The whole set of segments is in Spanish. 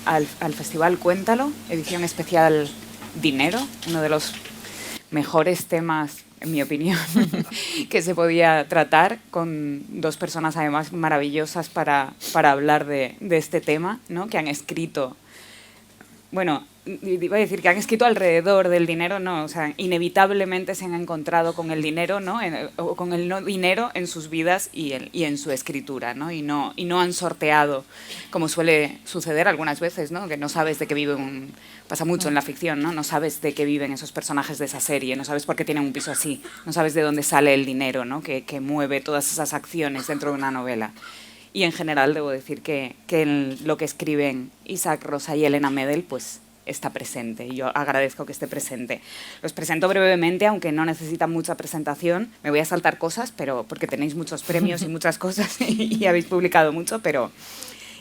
al Festival Cuéntalo, edición especial Dinero, uno de los mejores temas, en mi opinión, que se podía tratar, con dos personas además maravillosas para hablar de este tema, ¿no? Que han escrito, bueno, iba a decir que han escrito alrededor del dinero, no, o sea, inevitablemente se han encontrado con el dinero, ¿no? O con el no dinero en sus vidas y en su escritura, ¿no? Y no han sorteado, como suele suceder algunas veces, ¿no? Que no sabes de qué vive pasa mucho en la ficción, ¿no? No sabes de qué viven esos personajes de esa serie, no sabes por qué tienen un piso así, no sabes de dónde sale el dinero, ¿no? Que mueve todas esas acciones dentro de una novela. Y en general debo decir que lo que escriben Isaac Rosa y Elena Medel, pues está presente, y yo agradezco que esté presente. Los presento brevemente, aunque no necesitan mucha presentación. Me voy a saltar cosas, pero porque tenéis muchos premios y muchas cosas y habéis publicado mucho, pero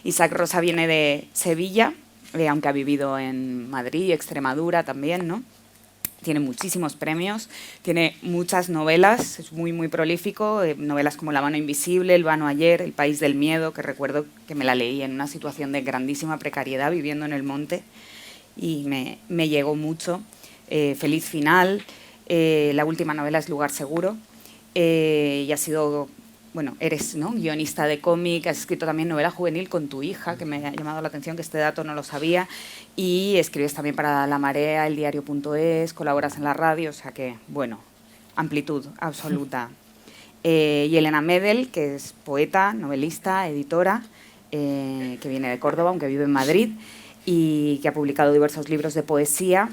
Isaac Rosa viene de Sevilla, aunque ha vivido en Madrid y Extremadura también, ¿no? Tiene muchísimos premios, tiene muchas novelas, es muy, muy prolífico, novelas como La mano invisible, El vano ayer, El país del miedo, que recuerdo que me la leí en una situación de grandísima precariedad viviendo en el monte, y me llegó mucho. Feliz final, la última novela es Lugar seguro, y ha sido, bueno, eres, ¿no?, guionista de cómic, has escrito también novela juvenil con tu hija, que me ha llamado la atención, que este dato no lo sabía, y escribes también para La Marea, El Diario.es, colaboras en la radio, o sea que, bueno, amplitud absoluta. Y Elena Medel, que es poeta, novelista, editora, que viene de Córdoba, aunque vive en Madrid, y que ha publicado diversos libros de poesía.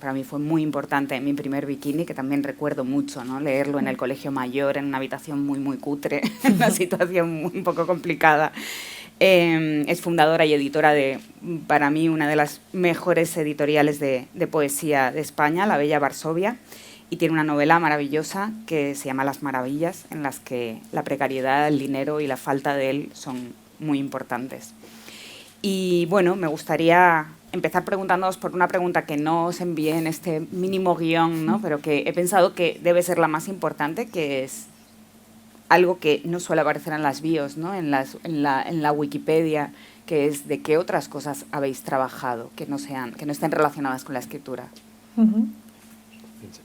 Para mí fue muy importante mi primer bikini, que también recuerdo mucho, ¿no?, leerlo en el colegio mayor, en una habitación muy, muy cutre, en una situación un poco complicada. Es fundadora y editora de, para mí, una de las mejores editoriales de poesía de España, La Bella Varsovia, y tiene una novela maravillosa que se llama Las Maravillas, en las que la precariedad, el dinero y la falta de él son muy importantes. Y bueno, me gustaría empezar preguntándoos por una pregunta que no os envié en este mínimo guión, ¿no?, pero que he pensado que debe ser la más importante, que es algo que no suele aparecer en las bios, ¿no?, en la Wikipedia, que es de qué otras cosas habéis trabajado que no estén relacionadas con la escritura.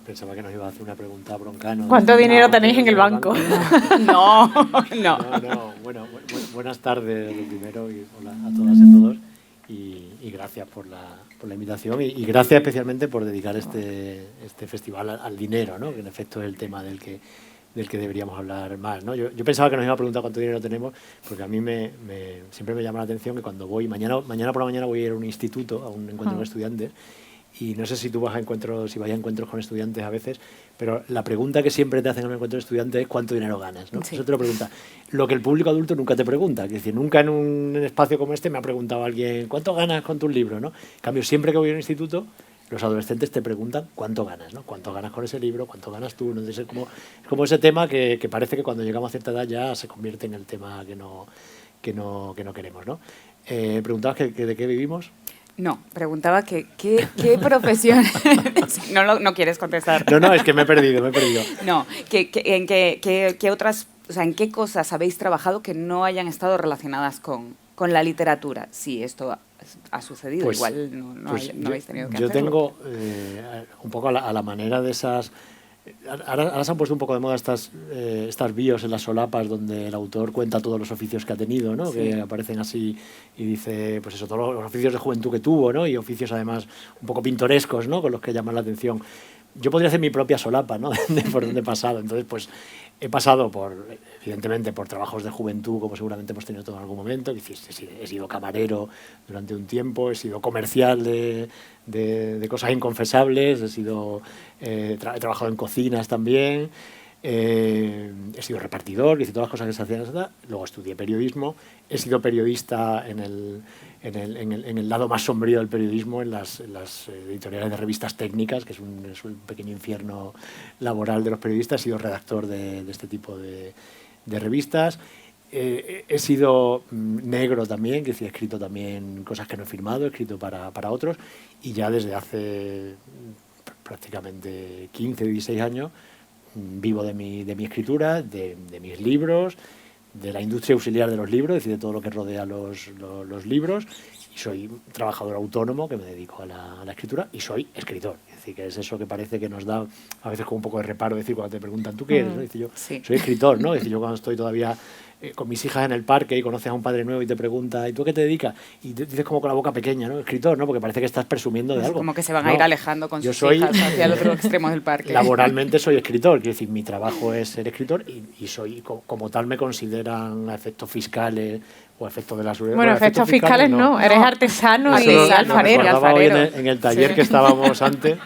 Pensaba que nos iba a hacer una pregunta broncano. ¿Cuánto dinero tenéis en el banco? No. Bueno, buenas tardes, lo primero, y hola a todas y a todos, y gracias por la invitación, y gracias especialmente por dedicar este festival al dinero, ¿no?, que en efecto es el tema del que deberíamos hablar más, ¿no? Yo pensaba que nos iba a preguntar cuánto dinero tenemos, porque a mí siempre me llama la atención que cuando voy, mañana por la mañana voy a ir a un instituto, a un encuentro con estudiantes, y no sé si tú vas a encuentros con estudiantes a veces, pero la pregunta que siempre te hacen en un encuentro de estudiantes es ¿cuánto dinero ganas?, ¿no? Sí. Eso te lo pregunta. Lo que el público adulto nunca te pregunta, es decir, nunca en un espacio como este me ha preguntado alguien ¿cuánto ganas con tus libros?, ¿no? En cambio, siempre que voy a un instituto, los adolescentes te preguntan cuánto ganas, ¿no? ¿Cuánto ganas con ese libro? ¿Cuánto ganas tú? ¿No? Es como ese tema que parece que cuando llegamos a cierta edad ya se convierte en el tema que no queremos, ¿no? ¿Preguntabas de qué vivimos? No, preguntaba qué profesión... no quieres contestar. No, es que me he perdido. No, ¿en qué otras, o sea, en qué cosas habéis trabajado que no hayan estado relacionadas con la literatura? Sí, esto ha sucedido, pues, igual no habéis tenido que hacerlo. Yo tengo un poco a la manera de esas... Ahora se han puesto un poco de moda estas bios en las solapas donde el autor cuenta todos los oficios que ha tenido, ¿no? Sí. Que aparecen así y dice, pues eso, todos los oficios de juventud que tuvo, ¿no? Y oficios además un poco pintorescos, ¿no?, con los que llaman la atención. Yo podría hacer mi propia solapa, ¿no?, por donde he pasado. Entonces, pues he pasado evidentemente por trabajos de juventud, como seguramente hemos tenido todos en algún momento. He sido camarero durante un tiempo, he sido comercial de cosas inconfesables, he trabajado en cocinas también, he sido repartidor, hice todas las cosas que se hacían. Luego estudié periodismo, he sido periodista en el lado más sombrío del periodismo, en las editoriales de revistas técnicas, que es un pequeño infierno laboral de los periodistas. He sido redactor de este tipo de revistas. He sido negro también, que he escrito también cosas que no he firmado, he escrito para otros, y ya desde hace prácticamente 15 o 16 años vivo de mi escritura, de mis libros, de la industria auxiliar de los libros, es decir, de todo lo que rodea los libros, y soy trabajador autónomo que me dedico a la escritura y soy escritor. Es decir, que es eso que parece que nos da a veces como un poco de reparo decir cuando te preguntan, ¿tú qué eres? ¿No? Dice, yo Sí. soy escritor, ¿no? Dice, yo cuando estoy todavía con mis hijas en el parque y conoces a un padre nuevo y te pregunta, ¿y tú a qué te dedicas? Y te dices como con la boca pequeña, ¿no? Escritor, ¿no? Porque parece que estás presumiendo de Es algo. como que se van No, a ir alejando con yo sus soy, hijas hacia el otro extremo del parque. Laboralmente soy escritor, quiero decir, mi trabajo es ser escritor y soy como tal me consideran a efectos fiscales o a efectos de la seguridad. Bueno, efectos fiscales no, eres artesano Eso y lo alfarero. recordaba hoy alfarero. en el taller que estábamos antes.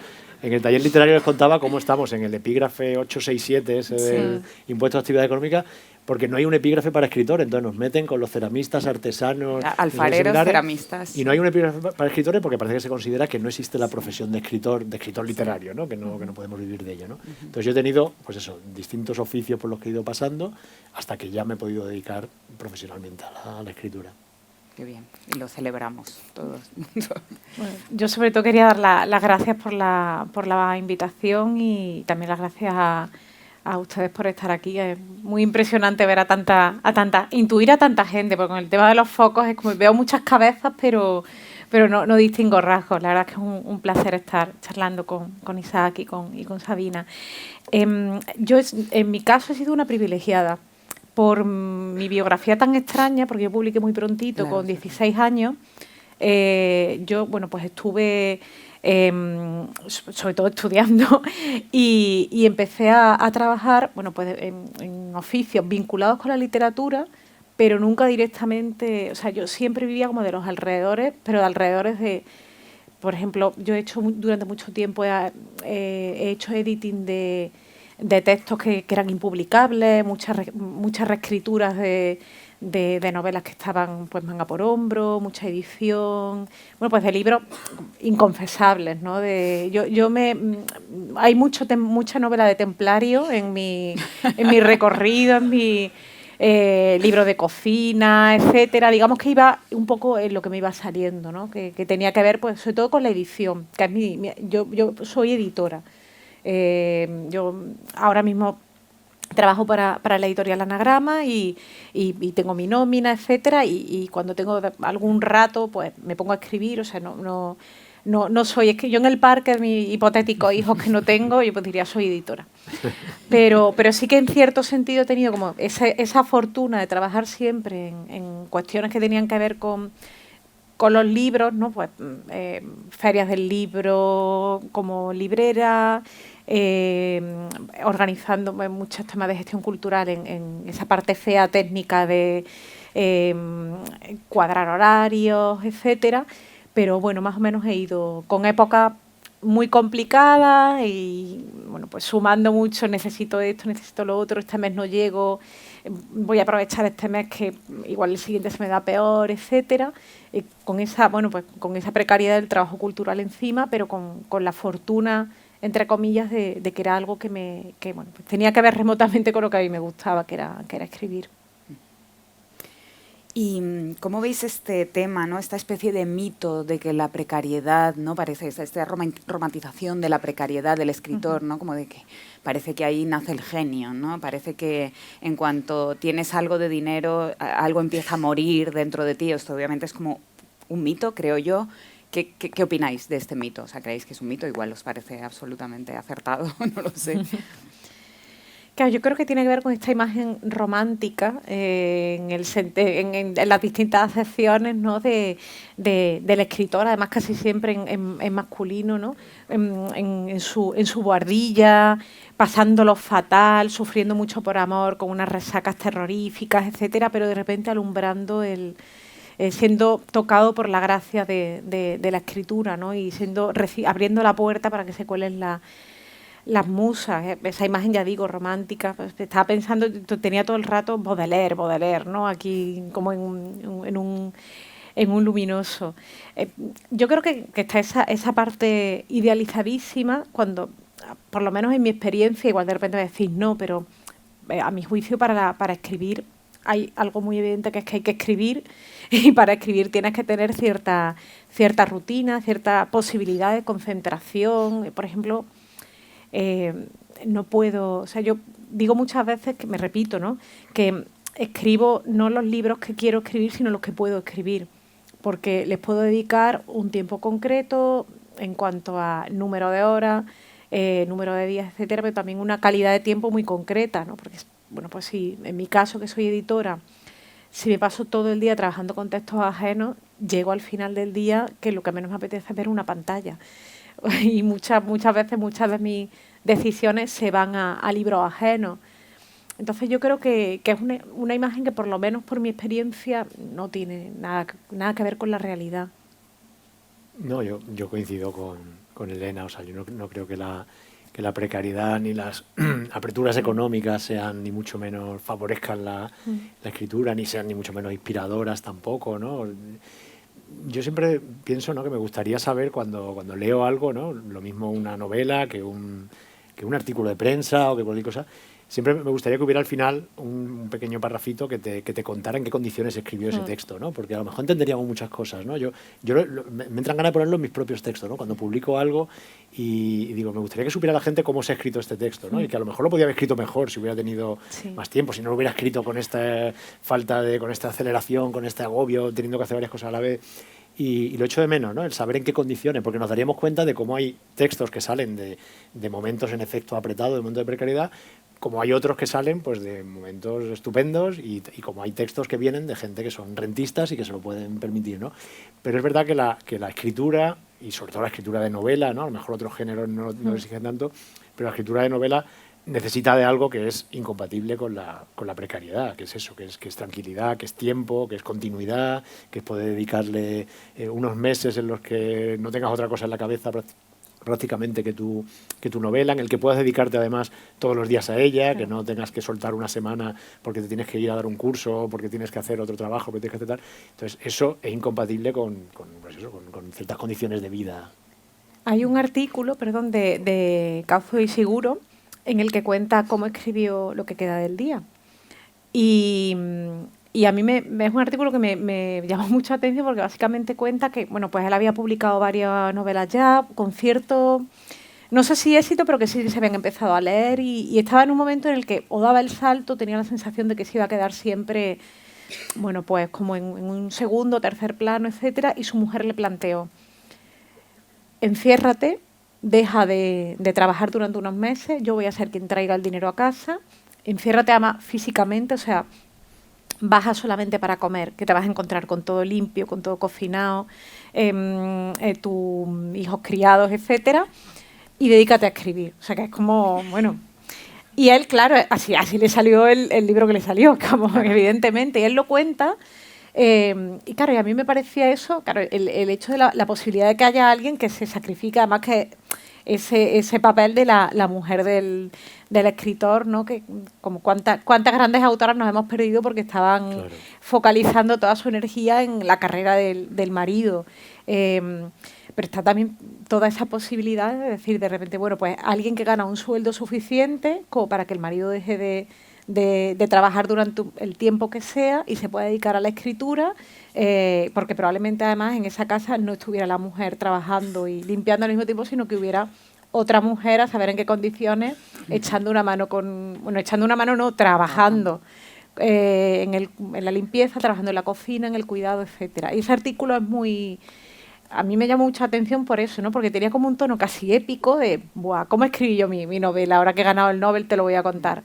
En el taller literario les contaba cómo estamos en el epígrafe 867, ese del impuesto de actividad económica, porque no hay un epígrafe para escritores, entonces nos meten con los ceramistas, artesanos, alfareros, ceramistas. y no hay un epígrafe para escritores porque parece que se considera que no existe la profesión de escritor literario, ¿no? Que no podemos vivir de ello, ¿no? Entonces yo he tenido, pues eso, distintos oficios por los que he ido pasando hasta que ya me he podido dedicar profesionalmente a la escritura. Qué bien, y lo celebramos todos. Bueno, yo sobre todo quería dar las gracias por la invitación y también las gracias a ustedes por estar aquí. Es muy impresionante ver intuir a tanta gente, porque con el tema de los focos es como veo muchas cabezas, pero no distingo rasgos. La verdad es que es un placer estar charlando con Isaac y con Sabina. Yo, en mi caso, he sido una privilegiada por mi biografía tan extraña, porque yo publiqué muy prontito, claro, con 16 años. Yo, bueno, pues estuve sobre todo estudiando y empecé a trabajar, bueno, pues en oficios vinculados con la literatura, pero nunca directamente, o sea, yo siempre vivía como de los alrededores, pero de alrededores de, por ejemplo, yo he hecho durante mucho tiempo, he hecho editing de textos que eran impublicables, muchas reescrituras de novelas que estaban pues manga por hombro, mucha edición, bueno, pues de libros inconfesables, ¿no? Hay mucha novela de templario en mi recorrido, en mi libro de cocina, etcétera. Digamos que iba un poco en lo que me iba saliendo, ¿no? Que tenía que ver, pues, sobre todo con la edición, que es yo soy editora. Yo ahora mismo trabajo para la editorial Anagrama y tengo mi nómina, etcétera, y cuando tengo algún rato pues me pongo a escribir, o sea, no soy, es que yo en el parque de mis hipotéticos hijos que no tengo, yo pues diría soy editora. Pero sí que en cierto sentido he tenido como esa fortuna de trabajar siempre en cuestiones que tenían que ver con los libros, ¿no? Pues ferias del libro como librera, organizando muchos temas de gestión cultural en esa parte fea técnica de cuadrar horarios, etcétera. Pero bueno, más o menos he ido con épocas muy complicadas y bueno, pues sumando mucho, necesito esto, necesito lo otro, este mes no llego, voy a aprovechar este mes que igual el siguiente se me da peor, etcétera. Con esa, bueno, pues con esa precariedad del trabajo cultural encima, pero con la fortuna, entre comillas, de que era algo que bueno, pues tenía que ver remotamente con lo que a mí me gustaba, que era escribir. ¿Y cómo veis este tema, ¿no? Esta especie de mito de que la precariedad, ¿no? Parece esta romantización de la precariedad del escritor, ¿no? Como de que parece que ahí nace el genio, ¿no? Parece que en cuanto tienes algo de dinero, algo empieza a morir dentro de ti. Esto obviamente es como un mito, creo yo. ¿Qué opináis de este mito? O sea, ¿creéis que es un mito? Igual os parece absolutamente acertado, no lo sé. Claro, yo creo que tiene que ver con esta imagen romántica en las distintas acepciones, ¿no? del escritor, además casi siempre en masculino, ¿no? En su buhardilla, pasándolo fatal, sufriendo mucho por amor, con unas resacas terroríficas, etcétera, pero de repente alumbrando siendo tocado por la gracia de la escritura, ¿no? Y abriendo la puerta para que se cuelen las musas, esa imagen, ya digo, romántica. Pues estaba pensando, tenía todo el rato Baudelaire, ¿no? Aquí como en un luminoso. Yo creo que está esa parte idealizadísima cuando, por lo menos en mi experiencia, igual de repente me decís no, pero a mi juicio para escribir hay algo muy evidente, que es que hay que escribir, y para escribir tienes que tener cierta rutina, cierta posibilidad de concentración. Por ejemplo, no puedo, o sea, yo digo muchas veces, que me repito, ¿no? Que escribo no los libros que quiero escribir, sino los que puedo escribir, porque les puedo dedicar un tiempo concreto en cuanto a número de horas, número de días, etcétera, pero también una calidad de tiempo muy concreta, ¿no? Porque, bueno, pues si en mi caso, que soy editora, si me paso todo el día trabajando con textos ajenos, llego al final del día que lo que menos me apetece es ver una pantalla. Y muchas veces, muchas de mis decisiones se van a libros ajenos. Entonces yo creo que es una imagen que, por lo menos por mi experiencia, no tiene nada que ver con la realidad. No, yo coincido con Elena, o sea, yo no creo que la precariedad ni las aperturas económicas sean ni mucho menos favorezcan la escritura, ni sean ni mucho menos inspiradoras tampoco, ¿no? Yo siempre pienso, ¿no?, que me gustaría saber cuando leo algo, ¿no?, lo mismo una novela que un artículo de prensa o que cualquier cosa. Siempre me gustaría que hubiera al final un pequeño parrafito que te contara en qué condiciones escribió ese texto, ¿no? Porque a lo mejor entenderíamos muchas cosas, ¿no? Me entran ganas de ponerlo en mis propios textos, ¿no? Cuando publico algo y digo, me gustaría que supiera la gente cómo se ha escrito este texto, ¿no? Y que a lo mejor lo podía haber escrito mejor si hubiera tenido más tiempo, si no lo hubiera escrito con esta con esta aceleración, con este agobio, teniendo que hacer varias cosas a la vez. Y lo echo de menos, ¿no? El saber en qué condiciones, porque nos daríamos cuenta de cómo hay textos que salen de momentos en efecto apretados, de momentos de precariedad, como hay otros que salen pues de momentos estupendos y como hay textos que vienen de gente que son rentistas y que se lo pueden permitir, ¿no? Pero es verdad que la escritura, y sobre todo la escritura de novela, ¿no? A lo mejor otros géneros no lo exigen tanto, pero la escritura de novela necesita de algo que es incompatible con la precariedad, que es eso, que es tranquilidad, que es tiempo, que es continuidad, que es poder dedicarle unos meses en los que no tengas otra cosa en la cabeza prácticamente que tu novela, en el que puedas dedicarte además todos los días a ella, que no tengas que soltar una semana porque te tienes que ir a dar un curso, porque tienes que hacer otro trabajo, porque tienes que hacer tal. Entonces eso es incompatible con ciertas condiciones de vida. Hay un artículo, de Cauzo y Seguro, en el que cuenta cómo escribió Lo que queda del día. Y a mí es un artículo que me llamó mucha atención porque básicamente cuenta que, bueno, pues él había publicado varias novelas ya, con cierto, no sé si éxito, pero que sí se habían empezado a leer y estaba en un momento en el que o daba el salto, tenía la sensación de que se iba a quedar siempre, bueno, pues como en un segundo, tercer plano, etcétera, y su mujer le planteó: enciérrate, deja de trabajar durante unos meses, yo voy a ser quien traiga el dinero a casa, enciérrate además físicamente, o sea, baja solamente para comer, que te vas a encontrar con todo limpio, con todo cocinado, tus hijos criados, etcétera, y dedícate a escribir. O sea, que es como, bueno... Y él, claro, así le salió el libro que le salió, como evidentemente, y él lo cuenta. Y claro, y a mí me parecía eso, claro, el hecho de la posibilidad de que haya alguien que se sacrifique, además que ese papel de la mujer del escritor, ¿no? Que como cuántas grandes autoras nos hemos perdido porque estaban focalizando toda su energía en la carrera del marido. Pero está también toda esa posibilidad de decir de repente, bueno, pues alguien que gana un sueldo suficiente como para que el marido deje de trabajar durante el tiempo que sea y se pueda dedicar a la escritura, porque probablemente además en esa casa no estuviera la mujer trabajando y limpiando al mismo tiempo, sino que hubiera otra mujer, a saber en qué condiciones, echando una mano trabajando en la limpieza, trabajando en la cocina, en el cuidado, etcétera. Y ese artículo es muy... A mí me llamó mucha atención por eso, ¿no? Porque tenía como un tono casi épico de, ¡buah! ¿Cómo escribí yo mi novela? Ahora que he ganado el Nobel te lo voy a contar.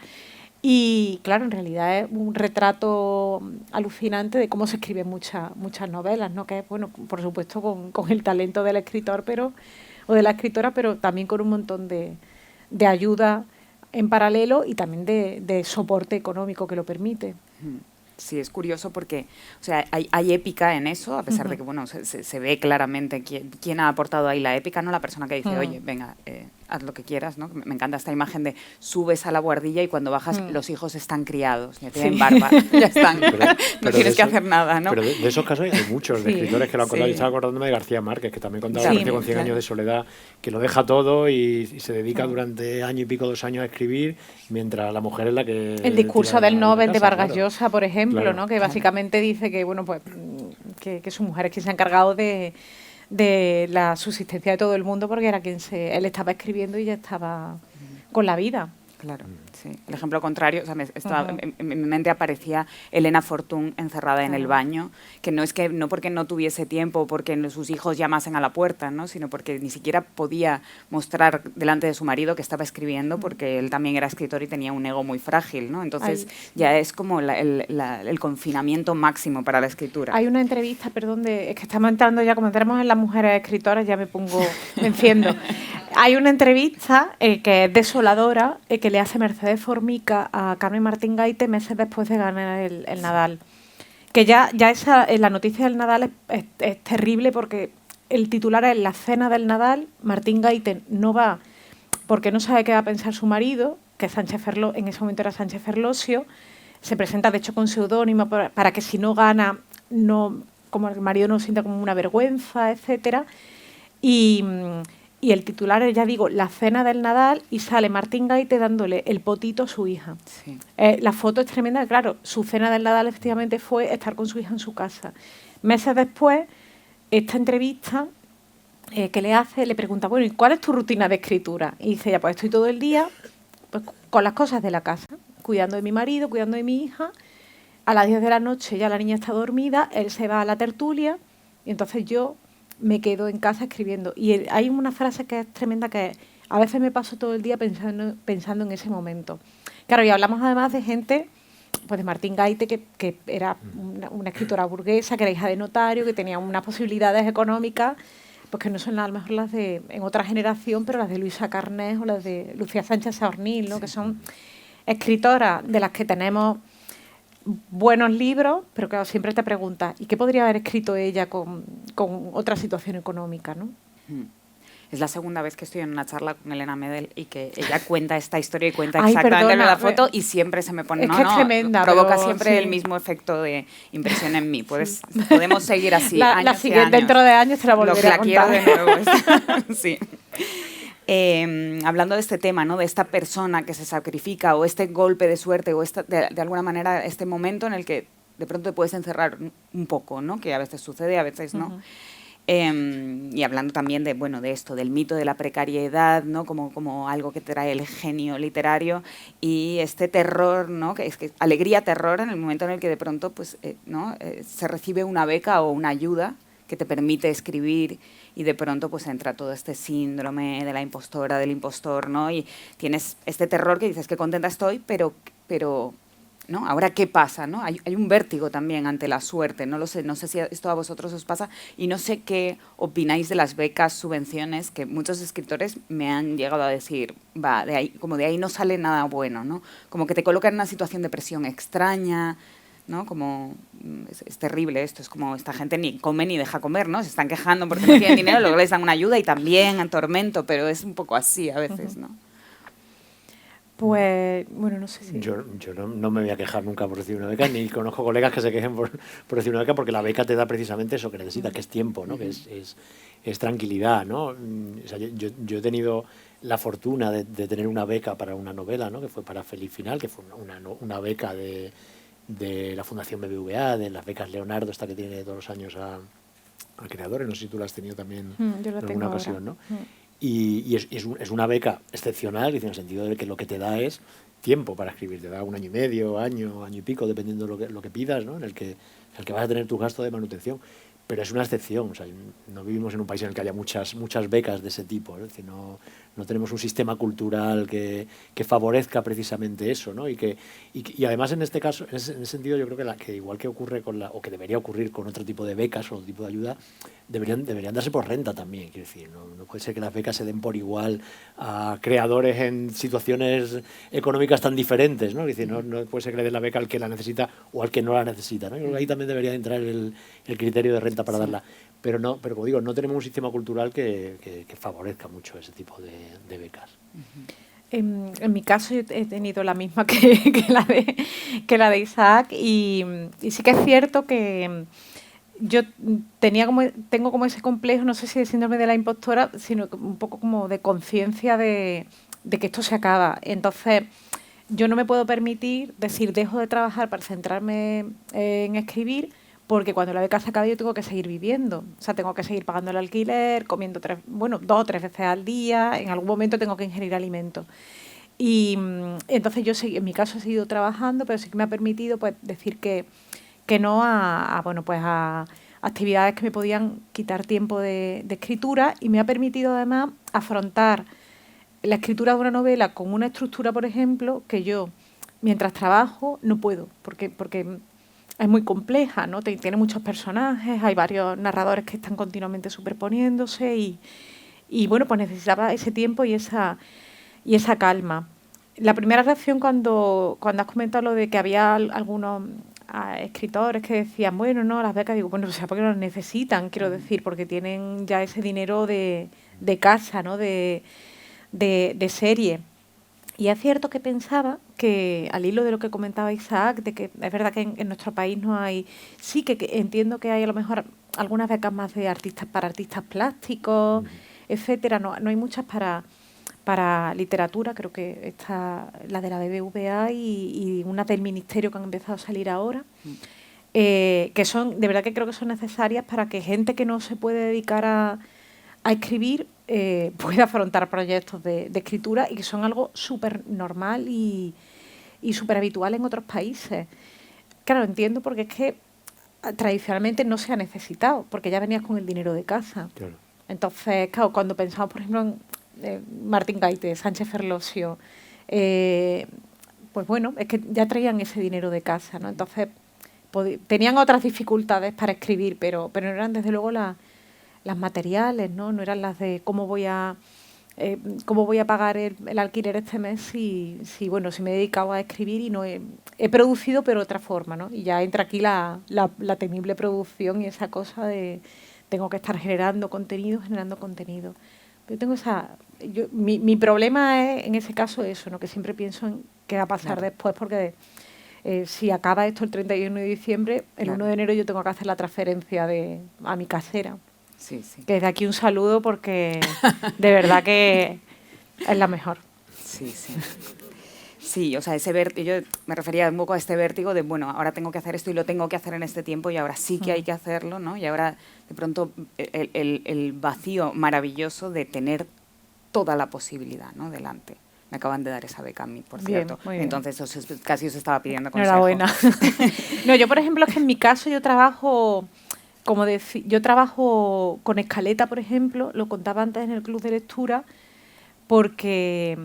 Y claro, en realidad es un retrato alucinante de cómo se escriben muchas novelas, ¿no? Que es, bueno, por supuesto con el talento del escritor o de la escritora, pero también con un montón de ayuda en paralelo y también de soporte económico que lo permite. Sí, es curioso porque, o sea, hay épica en eso, a pesar de que, bueno, se ve claramente quién ha aportado ahí la épica, no la persona que dice, oye, venga, haz lo que quieras, ¿no? Me encanta esta imagen de subes a la guardilla y cuando bajas los hijos están criados, ya tienen barba, ya están, no tienes que hacer nada, ¿no? Pero de esos casos hay muchos de escritores que lo han contado. Yo estaba acordándome de García Márquez, que también contaba con 100 años de soledad, que lo deja todo y se dedica durante año y pico, 2 años a escribir, mientras la mujer es la que... El discurso del Nobel de Vargas Llosa, por ejemplo, ¿no? Que básicamente dice que, bueno, pues que su mujer es quien se ha encargado de la subsistencia de todo el mundo porque era él estaba escribiendo y ya estaba con la vida. Claro, sí. El ejemplo contrario, o sea, en mi mente aparecía Elena Fortún encerrada en el baño, que no porque no tuviese tiempo, porque sus hijos llamasen a la puerta, ¿no? Sino porque ni siquiera podía mostrar delante de su marido que estaba escribiendo, porque él también era escritor y tenía un ego muy frágil, ¿no? Entonces ya es como el confinamiento máximo para la escritura. Hay una entrevista, perdón, es que estamos entrando ya, como entramos en las mujeres escritoras, ya me enciendo. Hay una entrevista que es desoladora, que le hace Mercedes Formica a Carmen Martín Gaite meses después de ganar el Nadal. Que ya la noticia del Nadal es terrible porque el titular es la cena del Nadal. Martín Gaite no va porque no sabe qué va a pensar su marido, que Sánchez en ese momento era Sánchez Ferlosio. Se presenta, de hecho, con seudónimo para que si no gana, como el marido no sienta como una vergüenza, etcétera. Y el titular es, ya digo, la cena del Nadal, y sale Martín Gaite dándole el potito a su hija. Sí. La foto es tremenda. Claro, su cena del Nadal efectivamente fue estar con su hija en su casa. Meses después, esta entrevista que le pregunta, bueno, ¿y cuál es tu rutina de escritura? Y dice, ya, pues estoy todo el día pues, con las cosas de la casa, cuidando de mi marido, cuidando de mi hija. A las 10 de la noche ya la niña está dormida, él se va a la tertulia y entonces yo me quedo en casa escribiendo. Y hay una frase que es tremenda, que es, a veces me paso todo el día pensando en ese momento. Claro, y hablamos además de gente, pues de Martín Gaite, que era una escritora burguesa, que era hija de notario, que tenía unas posibilidades económicas, pues que no son a lo mejor las de en otra generación, pero las de Luisa Carnés o las de Lucía Sánchez Saornil, ¿no? Sí. Que son escritoras de las que tenemos buenos libros, pero claro, siempre te preguntas, ¿y qué podría haber escrito ella con otra situación económica, ¿no? Es la segunda vez que estoy en una charla con Elena Medel y que ella cuenta esta historia y cuenta exactamente la foto y siempre se me pone... Es que es tremenda, provoca siempre el mismo efecto de impresión en mí. Podemos seguir así la siguiente, años. Dentro de años te la volveré a contar. Quiero de nuevo. Sí. Hablando de este tema, ¿no? De esta persona que se sacrifica o este golpe de suerte o de alguna manera este momento en el que de pronto te puedes encerrar un poco, ¿no? Que a veces sucede, a veces no. Y hablando también de esto, del mito de la precariedad, ¿no? Como algo que trae el genio literario y este terror, ¿no? Que es alegría, terror en el momento en el que de pronto se recibe una beca o una ayuda que te permite escribir y de pronto pues entra todo este síndrome de la impostora, del impostor, ¿no? Y tienes este terror que dices que contenta estoy, pero ¿no? Ahora, ¿qué pasa? ¿No? Hay un vértigo también ante la suerte, no lo sé, no sé si esto a vosotros os pasa y no sé qué opináis de las becas, subvenciones, que muchos escritores me han llegado a decir, de ahí no sale nada bueno, ¿no? Como que te colocan en una situación de presión extraña, ¿no? Como es terrible esto, es como esta gente ni come ni deja comer, ¿no? Se están quejando porque no tienen dinero, luego les dan una ayuda y también en tormento, pero es un poco así a veces, ¿no? Pues, bueno, no sé si... Yo no me voy a quejar nunca por recibir una beca, ni conozco colegas que se quejen por recibir una beca, porque la beca te da precisamente eso que necesita, que es tiempo, ¿no? Que es tranquilidad, ¿no? O sea, yo he tenido la fortuna de tener una beca para una novela, ¿no? Que fue para Feliz Final, que fue una beca de la Fundación BBVA, de las becas Leonardo, esta que tiene todos los años a creadores, no sé si tú la has tenido también en alguna ocasión, ¿no? Y es una beca excepcional, en el sentido de que lo que te da es tiempo para escribir, te da un año y medio, año y pico, dependiendo de lo que pidas, ¿no? En el que vas a tener tu gasto de manutención, pero es una excepción, o sea, no vivimos en un país en el que haya muchas becas de ese tipo, ¿no? Es decir, no tenemos un sistema cultural que favorezca precisamente eso, ¿no? Y además en este caso, en ese sentido, yo creo que igual que ocurre o que debería ocurrir con otro tipo de becas o otro tipo de ayuda, deberían darse por renta también, quiero decir, no puede ser que las becas se den por igual a creadores en situaciones económicas tan diferentes, ¿no? Es decir, no puede ser que le den la beca al que la necesita o al que no la necesita, ¿no? Yo creo que ahí también debería entrar el criterio de renta para darla. Pero como digo, no tenemos un sistema cultural que favorezca mucho ese tipo de becas. En mi caso yo he tenido la misma que la de Isaac y sí que es cierto que yo tengo como ese complejo, no sé si de síndrome de la impostora, sino un poco como de conciencia de que esto se acaba. Entonces yo no me puedo permitir decir dejo de trabajar para centrarme en escribir, porque cuando la beca se acabe yo tengo que seguir viviendo. O sea, tengo que seguir pagando el alquiler, comiendo 2 o 3 veces al día, en algún momento tengo que ingerir alimentos. Y entonces yo en mi caso he seguido trabajando, pero sí que me ha permitido pues decir que no bueno, pues a actividades que me podían quitar tiempo de escritura, y me ha permitido además afrontar la escritura de una novela con una estructura, por ejemplo, que yo mientras trabajo no puedo, porque es muy compleja, ¿no? Tiene muchos personajes, hay varios narradores que están continuamente superponiéndose y bueno, pues necesitaba ese tiempo y esa calma. La primera reacción cuando has comentado lo de que había algunos escritores que decían, bueno, no, las becas, digo, bueno, o sea, porque no las necesitan, quiero decir, porque tienen ya ese dinero de casa, ¿no? De serie. Y es cierto que pensaba que, al hilo de lo que comentaba Isaac, de que es verdad que en nuestro país no hay, sí que entiendo que hay a lo mejor algunas becas más de artistas para artistas plásticos, etcétera, no hay muchas para literatura, creo que está la de la BBVA y unas del Ministerio que han empezado a salir ahora, que son, de verdad que creo que son necesarias para que gente que no se puede dedicar a escribir pueda afrontar proyectos de escritura, y que son algo súper normal y súper habitual en otros países. Claro, entiendo, porque es que tradicionalmente no se ha necesitado, porque ya venías con el dinero de casa. Claro. Entonces, claro, cuando pensamos, por ejemplo, en Martín Gaite, Sánchez Ferlosio, pues bueno, es que ya traían ese dinero de casa, ¿no? Entonces, tenían otras dificultades para escribir, pero no eran desde luego las materiales, ¿no? No eran las de cómo voy a pagar el alquiler este mes si bueno, si me he dedicado a escribir y no he producido, pero de otra forma, ¿no? Y ya entra aquí la temible producción y esa cosa de tengo que estar generando contenido. Yo tengo mi problema es, en ese caso, eso, ¿no? Que siempre pienso en qué va a pasar después, porque si acaba esto el 31 de diciembre, el 1 de enero yo tengo que hacer la transferencia a mi casera. Sí, sí. Que desde aquí un saludo, porque de verdad que es la mejor. Sí, sí. Sí, o sea, ese vértigo, yo me refería un poco a este vértigo de, bueno, ahora tengo que hacer esto y lo tengo que hacer en este tiempo y ahora sí que hay que hacerlo, ¿no? Y ahora, de pronto, el vacío maravilloso de tener toda la posibilidad, ¿no?, delante. Me acaban de dar esa beca a mí, por cierto. Muy bien. Entonces, casi os estaba pidiendo consejo. Enhorabuena. No, yo, por ejemplo, es que en mi caso yo trabajo... yo trabajo con escaleta, por ejemplo, lo contaba antes en el club de lectura, porque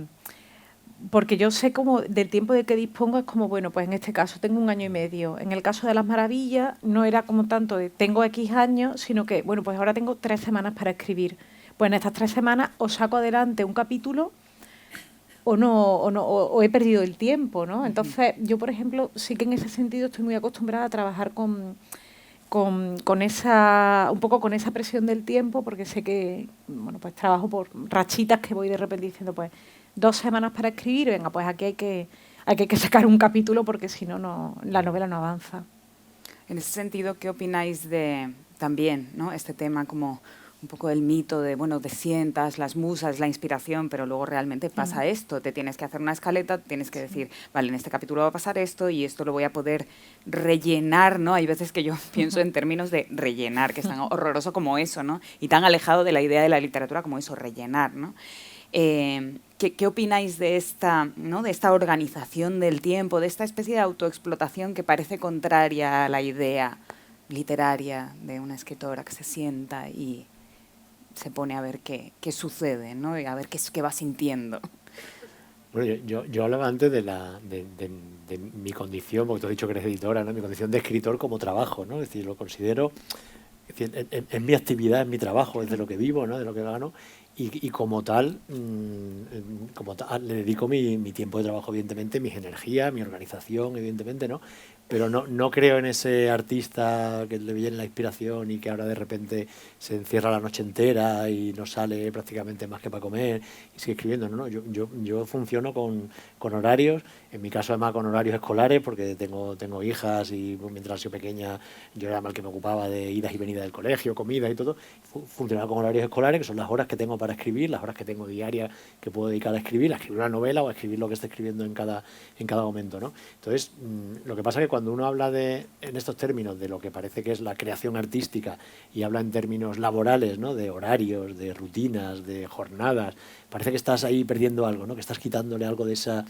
yo sé como del tiempo de que dispongo es como, bueno, pues en este caso tengo 1 año y medio. En el caso de Las Maravillas no era como tanto de tengo X años, sino que, bueno, pues ahora tengo 3 semanas para escribir. Pues en estas 3 semanas o saco adelante un capítulo o he perdido el tiempo, ¿no? Entonces, yo, por ejemplo, sí que en ese sentido estoy muy acostumbrada a trabajar con esa, un poco con esa presión del tiempo, porque sé que, bueno, pues trabajo por rachitas que voy de repente diciendo, pues 2 semanas para escribir, venga, pues aquí hay que sacar un capítulo, porque si no, la novela no avanza. En ese sentido, ¿qué opináis de también, ¿no?, este tema como un poco el mito de, bueno, te sientas, las musas, la inspiración, pero luego realmente pasa esto, te tienes que hacer una escaleta, tienes que decir, vale, en este capítulo va a pasar esto y esto lo voy a poder rellenar, ¿no? Hay veces que yo pienso en términos de rellenar, que es tan horroroso como eso, ¿no? Y tan alejado de la idea de la literatura como eso, rellenar, ¿no? ¿Qué opináis de esta, ¿no?, de esta organización del tiempo, de esta especie de autoexplotación que parece contraria a la idea literaria de una escritora que se sienta y se pone a ver qué sucede, ¿no?, y a ver qué va sintiendo? Bueno, yo hablaba antes de mi condición, porque tú has dicho que eres editora, ¿no?, mi condición de escritor como trabajo, ¿no? Es decir, lo considero, es decir, es mi actividad, es mi trabajo, es de lo que vivo, ¿no?, de lo que gano. Y como tal, le dedico mi tiempo de trabajo, evidentemente, mis energías, mi organización, evidentemente, ¿no? Pero no creo en ese artista que le viene la inspiración y que ahora de repente se encierra la noche entera y no sale prácticamente más que para comer y sigue escribiendo. No, yo funciono con horarios, en mi caso además con horarios escolares, porque tengo hijas y mientras yo pequeña yo era el que me ocupaba de idas y venidas del colegio, comidas y todo. Funcionaba con horarios escolares, que son las horas que tengo para escribir, las horas que tengo diarias que puedo dedicar a escribir una novela o a escribir lo que esté escribiendo en cada momento, ¿no? Entonces, lo que pasa es que cuando uno habla en estos términos de lo que parece que es la creación artística y habla en términos laborales, ¿no?, de horarios, de rutinas, de jornadas, parece que estás ahí perdiendo algo, ¿no? Que estás quitándole algo de esa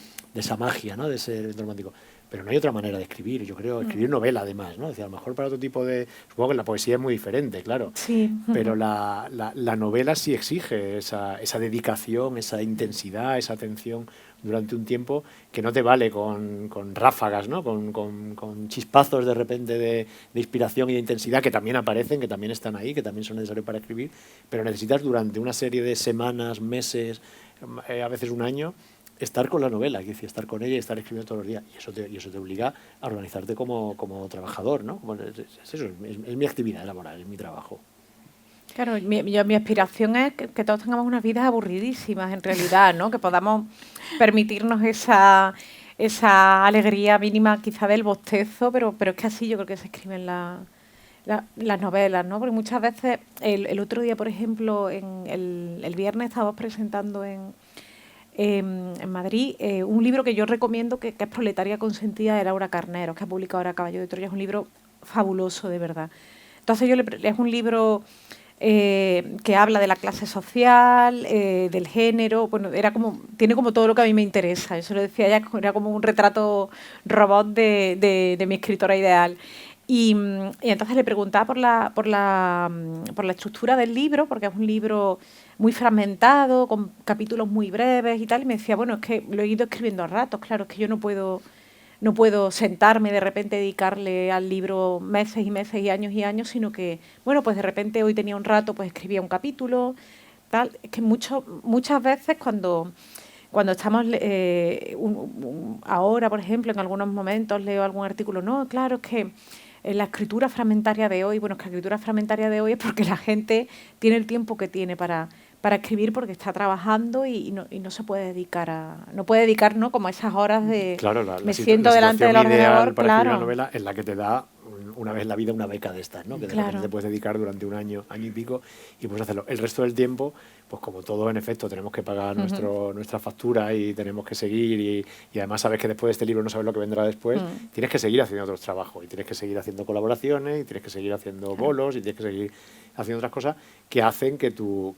magia, ¿no? De ese evento romántico. Pero no hay otra manera de escribir, yo creo, escribir novela además, ¿no? Es decir, a lo mejor para otro tipo de... Supongo que la poesía es muy diferente, claro. Sí. Pero la novela sí exige esa dedicación, esa intensidad, esa atención durante un tiempo que no te vale con ráfagas, ¿no? Con chispazos de repente de inspiración y de intensidad que también aparecen, que también están ahí, que también son necesarios para escribir, pero necesitas durante una serie de semanas, meses, a veces un año, estar con la novela, es decir, estar con ella y estar escribiendo todos los días. Y eso te obliga a organizarte como trabajador, ¿no? Es eso, es mi actividad laboral, es mi trabajo. Claro, mi aspiración es que todos tengamos unas vidas aburridísimas, en realidad, ¿no? Que podamos permitirnos esa alegría mínima quizá del bostezo, pero es que así yo creo que se escriben las novelas, ¿no? Porque muchas veces, el otro día, por ejemplo, el viernes estábamos presentando en Madrid un libro que yo recomiendo, que es Proletaria consentida, de Laura Carneros, que ha publicado ahora Caballo de Troya. Es un libro fabuloso, de verdad. Entonces es un libro que habla de la clase social, del género. Bueno, tiene como todo lo que a mí me interesa. Yo se lo decía ella, era como un retrato robot de mi escritora ideal. Y entonces le preguntaba por la estructura del libro, porque es un libro muy fragmentado, con capítulos muy breves y tal, y me decía, bueno, es que lo he ido escribiendo a ratos, claro, es que yo no puedo sentarme de repente, dedicarle al libro meses y meses y años, sino que, bueno, pues de repente hoy tenía un rato, pues escribía un capítulo, tal. Es que muchas veces cuando estamos ahora, por ejemplo, en algunos momentos leo algún artículo, no, claro, es que la escritura fragmentaria de hoy, bueno, es que la escritura fragmentaria de hoy es porque la gente tiene el tiempo que tiene para escribir, porque está trabajando y no se puede dedicar ¿no? Como a esas horas de claro, me siento delante del ordenador, para claro. escribir una novela en la que te da una vez en la vida una beca de estas, ¿no? Que de repente te puedes dedicar durante un año y pico y puedes hacerlo. El resto del tiempo, pues como todo, en efecto, tenemos que pagar nuestra factura y tenemos que seguir y además sabes que después de este libro no sabes lo que vendrá después, tienes que seguir haciendo otros trabajos y tienes que seguir haciendo colaboraciones y tienes que seguir haciendo bolos y tienes que seguir haciendo otras cosas que hacen que tu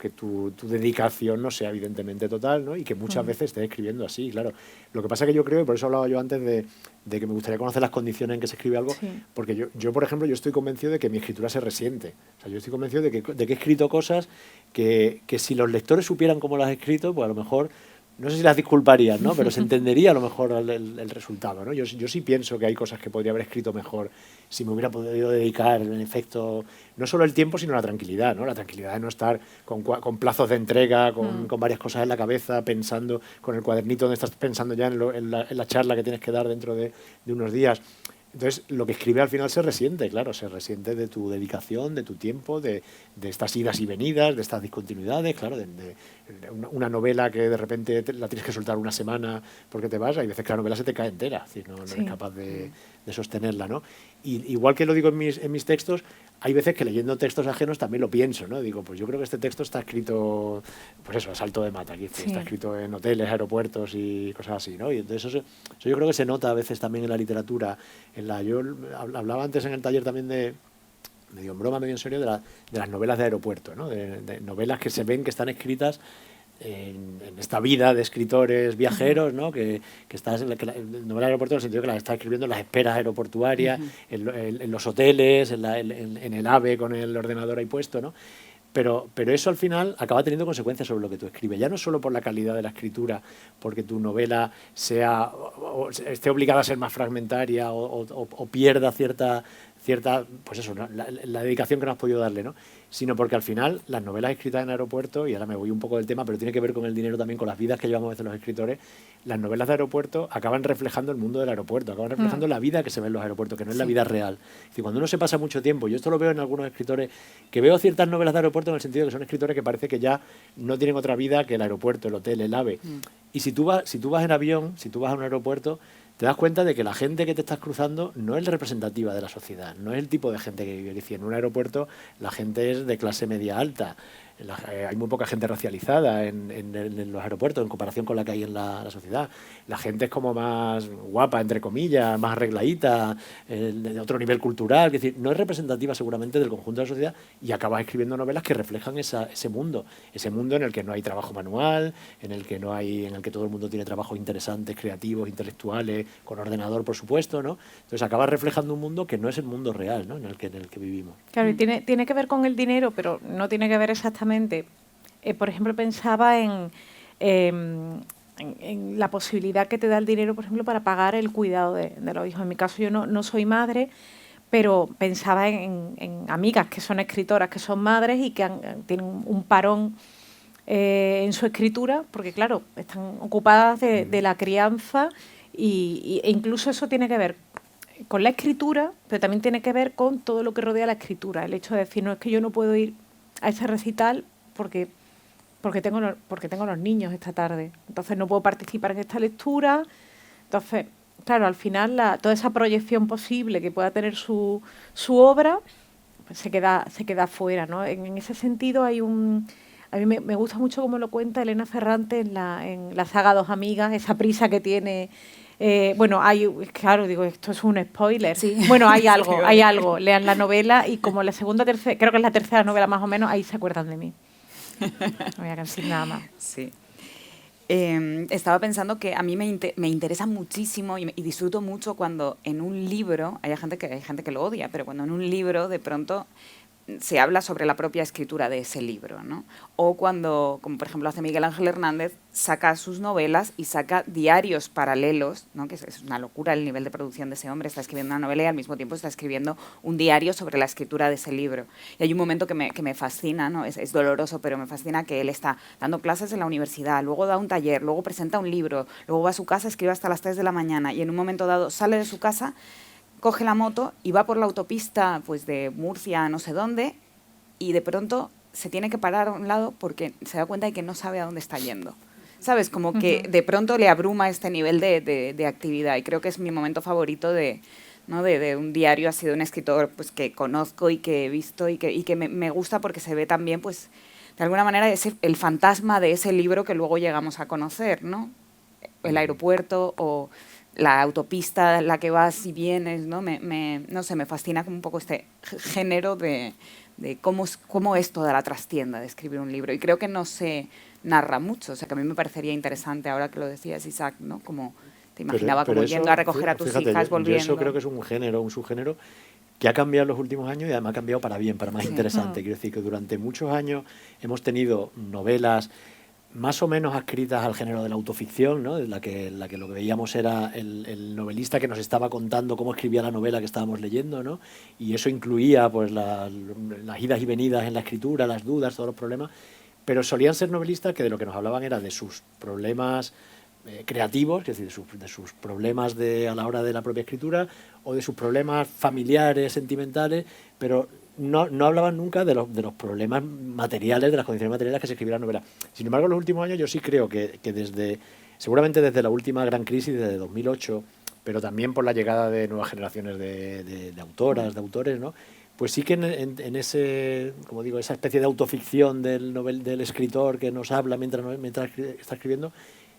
dedicación no sea evidentemente total, ¿no? Y que muchas veces estés escribiendo así, claro. Lo que pasa es que yo creo, y por eso hablaba yo antes de que me gustaría conocer las condiciones en que se escribe algo, porque yo, por ejemplo, yo estoy convencido de que mi escritura se resiente. O sea, yo estoy convencido de que he escrito cosas que si los lectores supieran cómo las he escrito, pues a lo mejor, no sé si las disculparían, ¿no? Pero se entendería a lo mejor el resultado, ¿no? Yo sí pienso que hay cosas que podría haber escrito mejor si me hubiera podido dedicar, en efecto, no solo el tiempo, sino la tranquilidad, ¿no? La tranquilidad de no estar con plazos de entrega, con varias cosas en la cabeza, pensando, con el cuadernito donde estás pensando ya en la charla que tienes que dar dentro de unos días. Entonces, lo que escribe al final se resiente, claro, se resiente de tu dedicación, de tu tiempo, de estas idas y venidas, de estas discontinuidades, claro, de una novela que de repente la tienes que soltar una semana porque te vas, hay veces que la novela se te cae entera, es decir, no eres capaz de sostenerla, ¿no? Y igual que lo digo en mis textos, hay veces que leyendo textos ajenos también lo pienso, ¿no? Digo, pues yo creo que este texto está escrito, pues eso, a salto de mata, aquí, está escrito en hoteles, aeropuertos y cosas así, ¿no? Y entonces eso yo creo que se nota a veces también en la literatura. Yo hablaba antes en el taller también medio en broma, medio en serio, de las novelas de aeropuerto, ¿no? De novelas que se ven que están escritas en esta vida de escritores viajeros, ¿no? Que estás en la novela de aeropuerto en el sentido que las estás escribiendo en las esperas aeroportuarias, en los hoteles, en el AVE con el ordenador ahí puesto, ¿no? Pero eso al final acaba teniendo consecuencias sobre lo que tú escribes, ya no solo por la calidad de la escritura, porque tu novela esté obligada a ser más fragmentaria o pierda cierta pues eso, ¿no? la dedicación que no has podido darle, ¿no? Sino porque al final las novelas escritas en aeropuerto, y ahora me voy un poco del tema, pero tiene que ver con el dinero también, con las vidas que llevamos a veces los escritores, las novelas de aeropuerto acaban reflejando el mundo del aeropuerto, acaban reflejando la vida que se ve en los aeropuertos, que no es la vida real. Es decir, cuando uno se pasa mucho tiempo, yo esto lo veo en algunos escritores, que veo ciertas novelas de aeropuerto en el sentido de que son escritores que parece que ya no tienen otra vida que el aeropuerto, el hotel, el AVE. Y si tú vas en avión, si tú vas a un aeropuerto, te das cuenta de que la gente que te estás cruzando no es representativa de la sociedad, no es el tipo de gente que vive. En un aeropuerto la gente es de clase media alta, hay muy poca gente racializada en los aeropuertos en comparación con la que hay en la sociedad. La gente es como más guapa, entre comillas, más arregladita, de otro nivel cultural. Es decir, no es representativa seguramente del conjunto de la sociedad y acabas escribiendo novelas que reflejan ese mundo en el que no hay trabajo manual, en el que todo el mundo tiene trabajos interesantes, creativos, intelectuales, con ordenador, por supuesto, ¿no? Entonces acabas reflejando un mundo que no es el mundo real, ¿no? en el que vivimos. Claro, y tiene que ver con el dinero, pero no tiene que ver exactamente. Por ejemplo, pensaba en la posibilidad que te da el dinero, por ejemplo, para pagar el cuidado de los hijos. En mi caso, yo no soy madre, pero pensaba en amigas que son escritoras, que son madres y que tienen un parón en su escritura, porque claro, están ocupadas de la crianza e incluso eso tiene que ver con la escritura, pero también tiene que ver con todo lo que rodea la escritura. El hecho de decir, no, es que yo no puedo ir a ese recital porque tengo los niños esta tarde. Entonces no puedo participar en esta lectura. Entonces, claro, al final toda esa proyección posible que pueda tener su obra pues se queda fuera, ¿no? En ese sentido a mí me gusta mucho cómo lo cuenta Elena Ferrante en la saga Dos Amigas, esa prisa que tiene. Claro, digo, esto es un spoiler. Sí. Bueno, hay algo. Lean la novela y como la segunda, tercera, creo que es la tercera novela más o menos, ahí se acuerdan de mí. No voy a decir nada más. Sí. Estaba pensando que a mí me interesa muchísimo y disfruto mucho cuando en un libro, hay gente que lo odia, pero cuando en un libro de pronto se habla sobre la propia escritura de ese libro, ¿no? O cuando, como por ejemplo hace Miguel Ángel Hernández, saca sus novelas y saca diarios paralelos, ¿no? Que es una locura el nivel de producción de ese hombre. Está escribiendo una novela y al mismo tiempo está escribiendo un diario sobre la escritura de ese libro. Y hay un momento que me fascina, ¿no? Es doloroso, pero me fascina que él está dando clases en la universidad, luego da un taller, luego presenta un libro, luego va a su casa, escribe hasta las 3 de la mañana y en un momento dado sale de su casa, coge la moto y va por la autopista pues de Murcia a no sé dónde y de pronto se tiene que parar a un lado porque se da cuenta de que no sabe a dónde está yendo. ¿Sabes? Como que de pronto le abruma este nivel de actividad y creo que es mi momento favorito de un diario, así de un escritor pues que conozco y que he visto y que me gusta porque se ve también pues de alguna manera el fantasma de ese libro que luego llegamos a conocer, ¿no? El aeropuerto o la autopista en la que vas y vienes, ¿no? No sé, me fascina como un poco este género de cómo es toda la trastienda de escribir un libro. Y creo que no se narra mucho, o sea, que a mí me parecería interesante ahora que lo decías, Isaac, ¿no? Como te imaginaba como yendo a recoger a tus hijas, volviendo. Yo eso creo que es un subgénero que ha cambiado en los últimos años y además ha cambiado para bien, para más interesante. Quiero decir que durante muchos años hemos tenido novelas más o menos adscritas al género de la autoficción, ¿no? En la que lo que veíamos era el novelista que nos estaba contando cómo escribía la novela que estábamos leyendo, ¿no? Y eso incluía pues las idas y venidas en la escritura, las dudas, todos los problemas, pero solían ser novelistas que de lo que nos hablaban era de sus problemas creativos, es decir, de sus problemas a la hora de la propia escritura o de sus problemas familiares, sentimentales, pero no hablaban nunca de los problemas materiales, de las condiciones materiales que se escribía la novela. Sin embargo, en los últimos años yo sí creo que seguramente desde la última gran crisis, desde 2008, pero también por la llegada de nuevas generaciones de autoras, de autores, ¿no? Pues sí que en ese, como digo, esa especie de autoficción del escritor que nos habla mientras está escribiendo,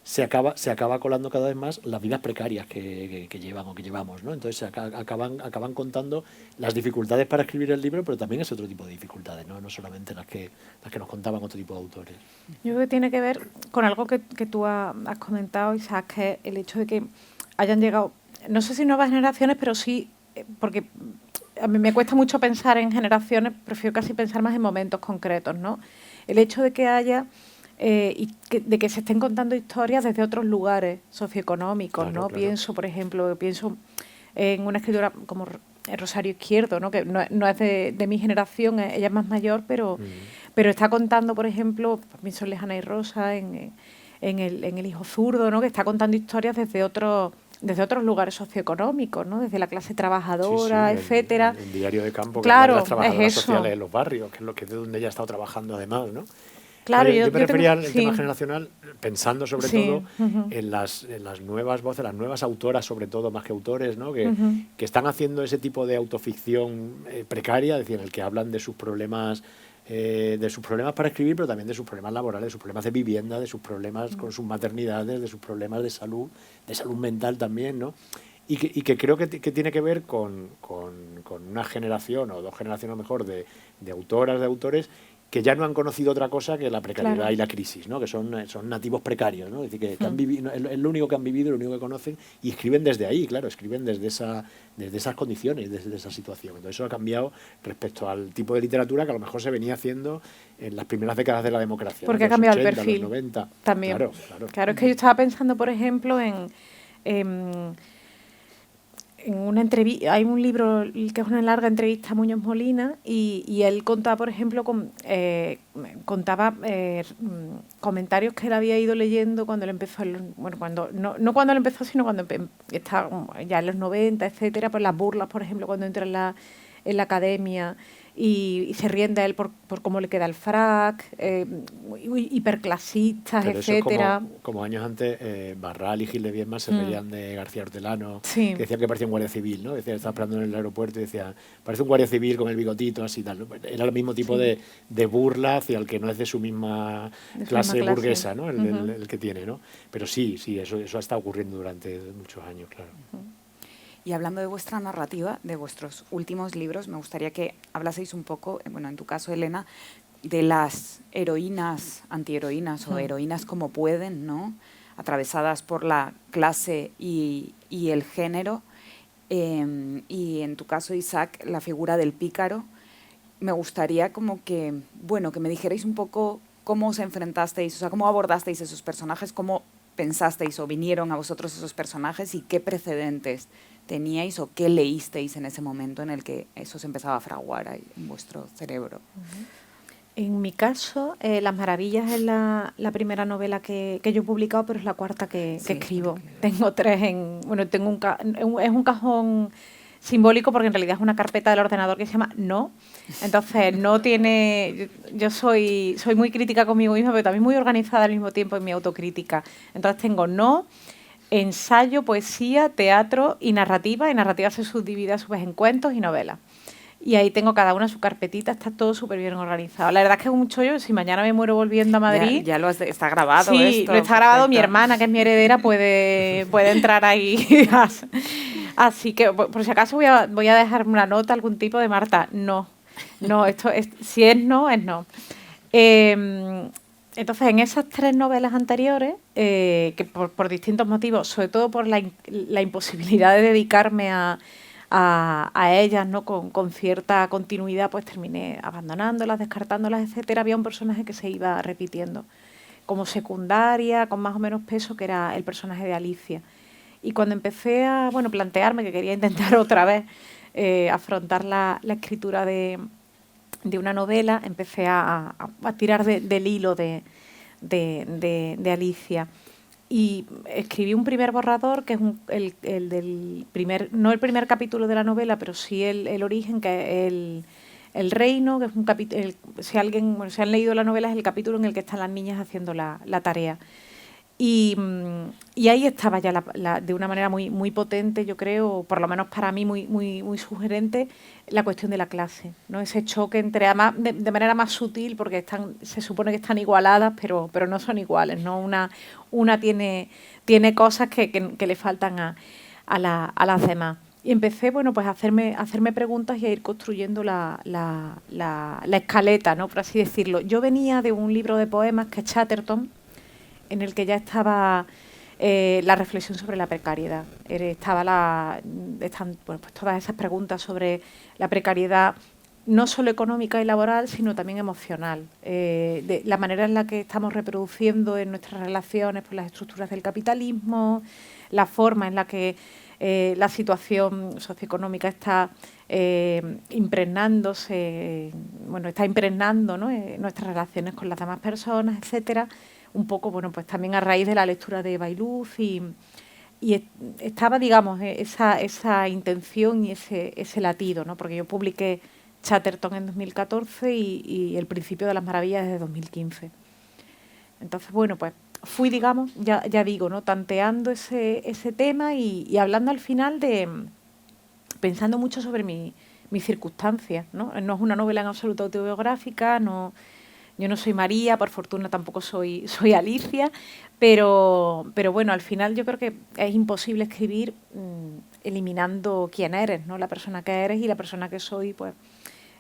se acaba colando cada vez más las vidas precarias que llevan o que llevamos, ¿no? Entonces acaban contando las dificultades para escribir el libro, pero también es otro tipo de dificultades, no solamente las que nos contaban otro tipo de autores. Yo creo que tiene que ver con algo que tú has comentado, Isaac, que es el hecho de que hayan llegado, no sé si nuevas generaciones, pero sí, porque a mí me cuesta mucho pensar en generaciones, prefiero casi pensar más en momentos concretos, ¿no? El hecho de que haya de que se estén contando historias desde otros lugares socioeconómicos, claro, ¿no? Claro. Por ejemplo, pienso en una escritora como Rosario Izquierdo, ¿no? Que no es de mi generación, ella es más mayor, pero está contando, por ejemplo, pienso en Lejana y Rosa, en el Hijo Zurdo, ¿no? Que está contando historias desde otros lugares socioeconómicos, ¿no? Desde la clase trabajadora, etcétera. El diario de campo, claro, que las trabajadoras sociales en los barrios, que es de donde ella ha estado trabajando además, ¿no? Claro, yo me refería al tema generacional pensando sobre todo en las nuevas voces, las nuevas autoras sobre todo, más que autores, ¿no? Que están haciendo ese tipo de autoficción precaria, es decir, en el que hablan de sus problemas de sus problemas para escribir, pero también de sus problemas laborales, de sus problemas de vivienda, de sus problemas con sus maternidades, de sus problemas de salud mental también, ¿no? Y que creo que tiene que ver con una generación o 2 generaciones a lo mejor de autoras, de autores que ya no han conocido otra cosa que la precariedad, claro, y la crisis, ¿no? Que son nativos precarios, ¿no? Es decir, que han vivido, es lo único que han vivido, lo único que conocen, y escriben desde ahí, claro, escriben desde esas condiciones, desde esa situación. Entonces eso ha cambiado respecto al tipo de literatura que a lo mejor se venía haciendo en las primeras décadas de la democracia. Porque ha cambiado 80, el perfil. Los 90. También. Claro, es que yo estaba pensando, por ejemplo, en una entrevista, hay un libro que es una larga entrevista a Muñoz Molina y él contaba, por ejemplo, contaba comentarios que él había ido leyendo cuando él empezó, no cuando él empezó, sino cuando estaba ya en los 90, etcétera, pues las burlas, por ejemplo, cuando entra en la academia y se ríen de él por cómo le queda el frac, hiperclasistas, pero etcétera. Eso como años antes, Barral y Gil de Viedma se reían de García Hortelano, sí, que decían que parecía un guardia civil, ¿no? Decían, estaba esperando en el aeropuerto y decía, parece un guardia civil con el bigotito, así tal, ¿no? Era el mismo tipo de burla hacia el que no es de su misma clase burguesa, ¿no? El que tiene, ¿no? Pero sí, eso ha estado ocurriendo durante muchos años, claro. Y hablando de vuestra narrativa, de vuestros últimos libros, me gustaría que hablaseis un poco, bueno, en tu caso, Elena, de las heroínas, antiheroínas o heroínas como pueden, ¿no? Atravesadas por la clase y el género. Y en tu caso, Isaac, la figura del pícaro. Me gustaría como que, bueno, que me dijerais un poco cómo os enfrentasteis, o sea, cómo abordasteis esos personajes, cómo pensasteis o vinieron a vosotros esos personajes y qué precedentes teníais o qué leísteis en ese momento en el que eso se empezaba a fraguar ahí en vuestro cerebro. En mi caso, Las Maravillas es la primera novela que yo he publicado, pero es la cuarta que escribo. Tengo 3 es un cajón simbólico porque en realidad es una carpeta del ordenador que se llama No. Entonces, no tiene... Yo soy muy crítica conmigo misma, pero también muy organizada al mismo tiempo en mi autocrítica. Entonces tengo No, ensayo, poesía, teatro y narrativa. Y narrativa se subdivide a su vez en cuentos y novelas. Y ahí tengo cada una su carpetita, está todo súper bien organizado. La verdad es que es un chollo, si mañana me muero volviendo a Madrid... Ya está grabado sí, esto. Lo está grabado, mi hermana, que es mi heredera, puede entrar ahí. Así que, por si acaso, voy a dejar una nota, algún tipo de Marta. No, esto es, si es no, es no. Entonces, en esas 3 novelas anteriores, que por distintos motivos, sobre todo por la imposibilidad de dedicarme a ellas, ¿no? Con cierta continuidad, pues terminé abandonándolas, descartándolas, etcétera. Había un personaje que se iba repitiendo como secundaria, con más o menos peso, que era el personaje de Alicia. Y cuando empecé a plantearme que quería intentar otra vez afrontar la escritura de una novela, empecé a tirar del hilo de Alicia. Y escribí un primer borrador, que es el del primer, no el primer capítulo de la novela, pero sí el origen, que es el reino, que es un capítulo, si han leído la novela, es el capítulo en el que están las niñas haciendo la tarea. Y ahí estaba ya de una manera muy potente, yo creo, por lo menos para mí muy sugerente, la cuestión de la clase, ¿no? Ese choque entre, además, de manera más sutil, porque se supone que están igualadas, pero no son iguales, ¿no? Una tiene cosas que le faltan a las demás. Y empecé, pues a hacerme preguntas y a ir construyendo la escaleta, ¿no? Por así decirlo. Yo venía de un libro de poemas que es Chatterton, en el que ya estaba la reflexión sobre la precariedad. Están pues todas esas preguntas sobre la precariedad, no solo económica y laboral, sino también emocional. De la manera en la que estamos reproduciendo en nuestras relaciones pues, las estructuras del capitalismo, la forma en la que la situación socioeconómica está impregnándose, está impregnando, ¿no? Nuestras relaciones con las demás personas, etcétera. Un poco, pues también a raíz de la lectura de Bailuz y estaba, digamos, esa intención y ese latido, ¿no? Porque yo publiqué Chatterton en 2014 y El Principio de las Maravillas desde 2015. Entonces, pues fui, digamos, ya digo, ¿no? Tanteando ese tema y hablando al final pensando mucho sobre mi mis circunstancias, ¿no? No es una novela en absoluto autobiográfica, no, yo no soy María, por fortuna tampoco soy Alicia, pero bueno, al final yo creo que es imposible escribir eliminando quién eres, ¿no? La persona que eres y la persona que soy, pues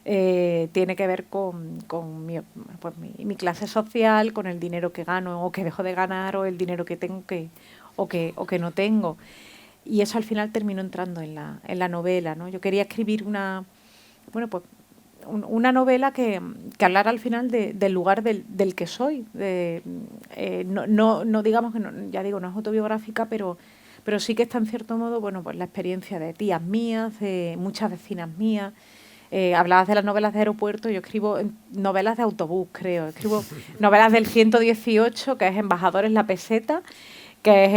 tiene que ver con mi clase social, con el dinero que gano o que dejo de ganar, o el dinero que tengo o que no tengo. Y eso al final terminó entrando en la novela, ¿no? Yo quería escribir una novela que hablara al final del lugar del que soy. No digamos que, ya digo, no es autobiográfica, pero sí que está en cierto modo, bueno, pues la experiencia de tías mías, de muchas vecinas mías. Hablabas de las novelas de aeropuerto, yo escribo novelas de autobús, creo. Escribo novelas del 118, que es Embajadores La Peseta, que es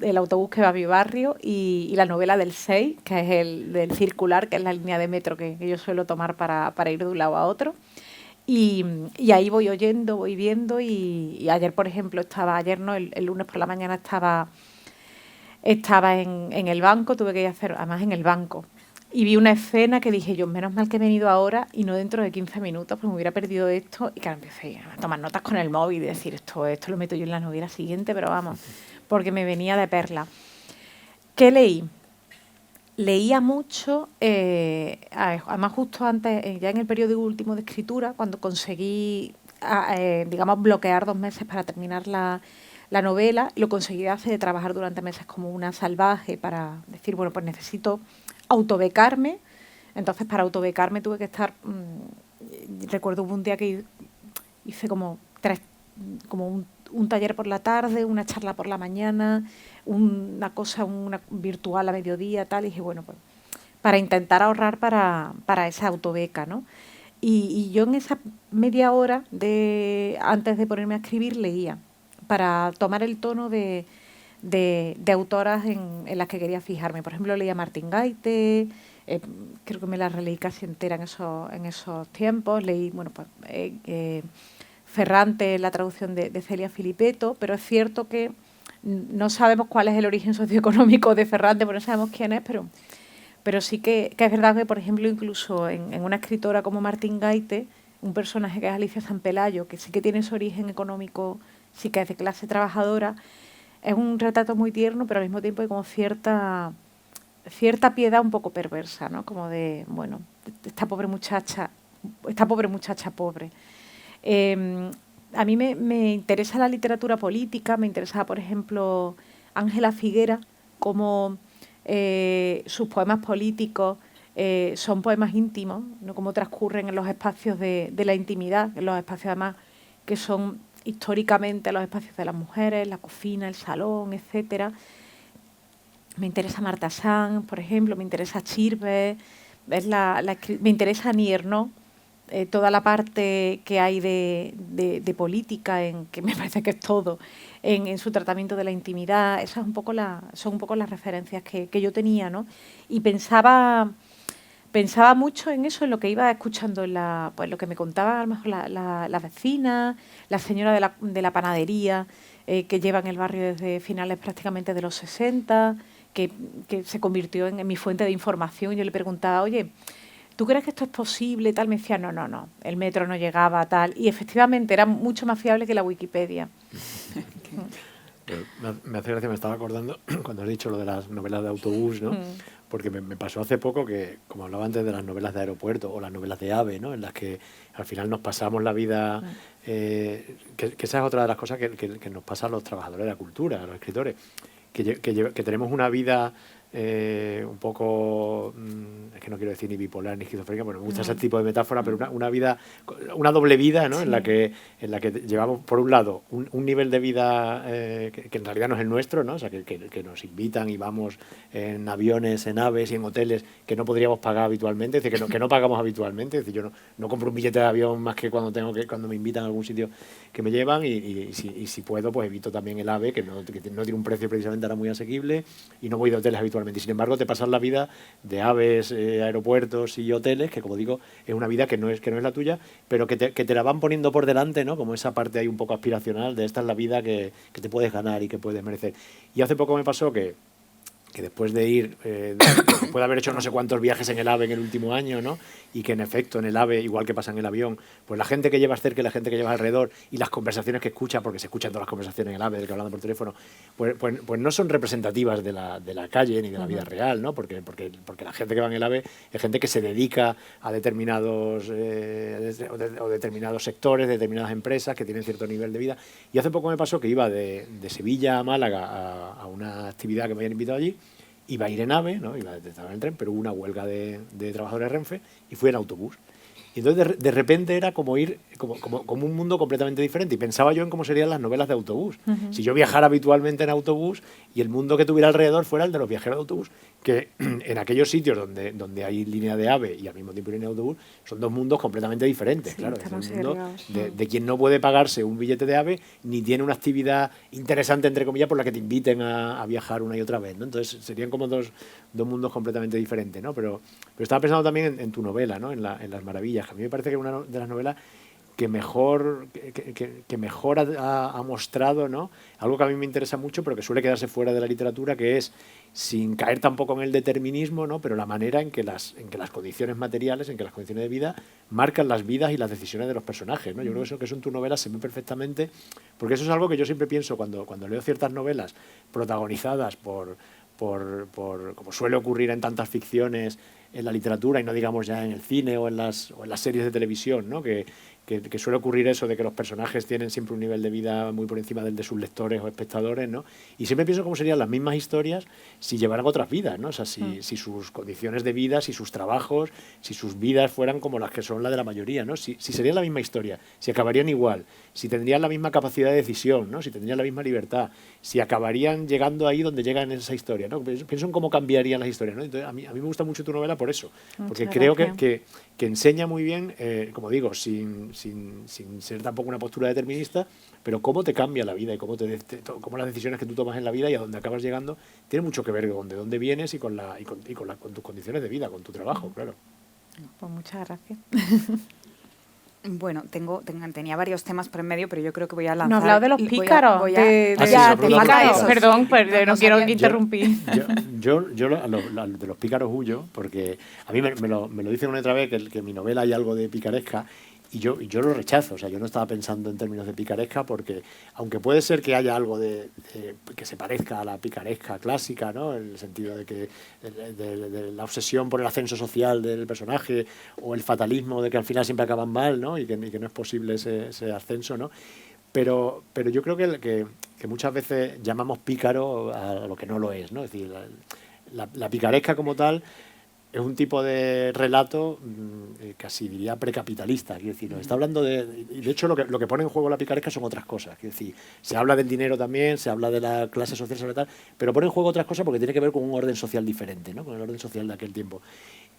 el autobús que va a mi barrio, y la novela del 6, que es el del circular, que es la línea de metro que yo suelo tomar para ir de un lado a otro. Y ahí voy oyendo, voy viendo, y ayer, por ejemplo, el lunes por la mañana estaba en el banco, tuve que ir a hacer, además en el banco, y vi una escena que dije yo, menos mal que he venido ahora y no dentro de 15 minutos, pues me hubiera perdido esto. Y claro, empecé a tomar notas con el móvil y decir, esto lo meto yo en la novela siguiente, pero vamos, porque me venía de perla. ¿Qué leí? Leía mucho, además justo antes, ya en el periodo último de escritura, cuando conseguí, digamos, bloquear 2 meses para terminar la novela, lo conseguí hacer de trabajar durante meses como una salvaje para decir, bueno, pues necesito autobecarme. Entonces, para autobecarme tuve que estar, recuerdo un día que hice como un taller por la tarde, una charla por la mañana, una virtual a mediodía, tal, y dije, bueno, pues para intentar ahorrar para esa autobeca, ¿no? Y yo en esa media hora antes de ponerme a escribir leía, para tomar el tono de autoras en las que quería fijarme. Por ejemplo, leía Martín Gaite, creo que me la releí casi entera en esos tiempos. Leí, bueno, pues Ferrante, la traducción de Celia Filippetto, pero es cierto que no sabemos cuál es el origen socioeconómico de Ferrante, porque no sabemos quién es, pero sí que es verdad que, por ejemplo, incluso en una escritora como Martín Gaite, un personaje que es Alicia Zampelayo, que sí que tiene su origen económico, sí que es de clase trabajadora, es un retrato muy tierno, pero al mismo tiempo hay como cierta piedad un poco perversa, ¿no? Como de, bueno, esta pobre muchacha pobre. A mí me interesa la literatura política, me interesaba, por ejemplo, Ángela Figuera, como sus poemas políticos son poemas íntimos, ¿no? Cómo transcurren en los espacios de la intimidad, en los espacios además que son históricamente los espacios de las mujeres, la cocina, el salón, etcétera. Me interesa Marta Sanz, por ejemplo, me interesa Chirves, me interesa Nierno, toda la parte que hay de política, que me parece que es todo, en su tratamiento de la intimidad. Esas son un poco las referencias que yo tenía, ¿no? Y pensaba mucho en eso, en lo que iba escuchando, pues lo que me contaba a lo mejor la vecina, la señora de la panadería, que lleva en el barrio desde finales prácticamente de los 60, que se convirtió en mi fuente de información. Yo le preguntaba, oye, ¿tú crees que esto es posible? Tal, me decía, no, el metro no llegaba, tal. Y efectivamente era mucho más fiable que la Wikipedia. Me hace gracia, me estaba acordando cuando has dicho lo de las novelas de autobús, ¿no? Porque me pasó hace poco que, como hablaba antes de las novelas de aeropuerto o las novelas de AVE, ¿no? En las que al final nos pasamos la vida, que esa es otra de las cosas que nos pasa a los trabajadores de la cultura, a los escritores, que tenemos una vida un poco, es que no quiero decir ni bipolar ni esquizofrénica, bueno, me gusta ese tipo de metáfora, pero una vida, una doble vida, ¿no? Sí. en la que llevamos, por un lado, un nivel de vida que en realidad no es el nuestro, ¿no? O sea, que nos invitan y vamos en aviones, en aves y en hoteles que no podríamos pagar habitualmente, es decir, que no pagamos habitualmente, es decir, yo no compro un billete de avión más que cuando me invitan a algún sitio que me llevan, y si puedo, pues evito también el AVE, que no tiene un precio precisamente ahora muy asequible, y no voy de hoteles habitualmente. Y sin embargo, te pasas la vida de aves, aeropuertos y hoteles, que como digo, es una vida que no es la tuya, pero que te la van poniendo por delante, ¿no? Como esa parte ahí un poco aspiracional de esta es la vida que te puedes ganar y que puedes merecer. Y hace poco me pasó que que después de ir, después de haber hecho no sé cuántos viajes en el AVE en el último año, ¿no? Y que en efecto en el AVE, igual que pasa en el avión, pues la gente que llevas cerca y la gente que llevas alrededor y las conversaciones que escucha, porque se escuchan todas las conversaciones en el AVE, del que hablando por teléfono, pues no son representativas de la calle ni de la vida real, ¿no? Porque la gente que va en el AVE es gente que se dedica a determinados o determinados sectores, determinadas empresas que tienen cierto nivel de vida. Y hace poco me pasó que iba de Sevilla a Málaga a una actividad que me habían invitado allí. Iba a ir en AVE, ¿no? Estaba en el tren, pero hubo una huelga de trabajadores de Renfe y fui en autobús. Y entonces de repente era como ir como un mundo completamente diferente. Y pensaba yo en cómo serían las novelas de autobús. Si yo viajara habitualmente en autobús y el mundo que tuviera alrededor fuera el de los viajeros de autobús, que en aquellos sitios donde hay línea de AVE y al mismo tiempo línea de autobús, son dos mundos completamente diferentes. Sí, claro, es el mundo de quien no puede pagarse un billete de AVE ni tiene una actividad interesante, entre comillas, por la que te inviten a viajar una y otra vez, ¿no? Entonces serían como dos mundos completamente diferentes, ¿no? Pero estaba pensando también en tu novela, ¿no? En Las Maravillas, que a mí me parece que es una de las novelas que mejor ha mostrado, ¿no? Algo que a mí me interesa mucho, pero que suele quedarse fuera de la literatura, que es, sin caer tampoco en el determinismo, ¿no? Pero la manera en que las condiciones materiales, en que las condiciones de vida marcan las vidas y las decisiones de los personajes, ¿no? Yo creo que eso en tu novela se ve perfectamente, porque eso es algo que yo siempre pienso cuando leo ciertas novelas protagonizadas por como suele ocurrir en tantas ficciones en la literatura, y no digamos ya en el cine o en las series de televisión, ¿no? Que suele ocurrir eso de que los personajes tienen siempre un nivel de vida muy por encima del de sus lectores o espectadores, ¿no? Y siempre pienso cómo serían las mismas historias si llevaran otras vidas, ¿no? O sea, si sus condiciones de vida, si sus trabajos, si sus vidas fueran como las que son la de la mayoría, ¿no? Si serían la misma historia, si acabarían igual, si tendrían la misma capacidad de decisión, ¿no? Si tendrían la misma libertad, si acabarían llegando ahí donde llegan en esa historia, ¿no? Pienso en cómo cambiarían las historias, ¿no? Entonces, a mí me gusta mucho tu novela por eso, porque creo que enseña muy bien, como digo, sin ser tampoco una postura determinista, pero cómo te cambia la vida y cómo las decisiones que tú tomas en la vida y a dónde acabas llegando tiene mucho que ver con de dónde vienes y con tus condiciones de vida, con tu trabajo, claro. Pues muchas gracias. Bueno, tenía varios temas por en medio, pero yo creo que voy a lanzar... No he hablado de los pícaros. Perdón, no quiero interrumpir. Yo de los pícaros huyo, porque a mí me lo dicen una y otra vez que en mi novela hay algo de picaresca, y yo lo rechazo. O sea, yo no estaba pensando en términos de picaresca, porque aunque puede ser que haya algo que se parezca a la picaresca clásica, ¿no? En el sentido de que de la obsesión por el ascenso social del personaje, o el fatalismo de que al final siempre acaban mal, ¿no? Y que no es posible ese ascenso, ¿no? Pero yo creo que muchas veces llamamos pícaro a lo que no lo es, ¿no? Es decir, la picaresca como tal es un tipo de relato casi diría precapitalista. Quiero decir, nos está hablando de hecho lo que pone en juego la picaresca son otras cosas. Quiero decir, se habla del dinero también, se habla de la clase social sobre tal, pero pone en juego otras cosas porque tiene que ver con un orden social diferente, ¿no? Con el orden social de aquel tiempo.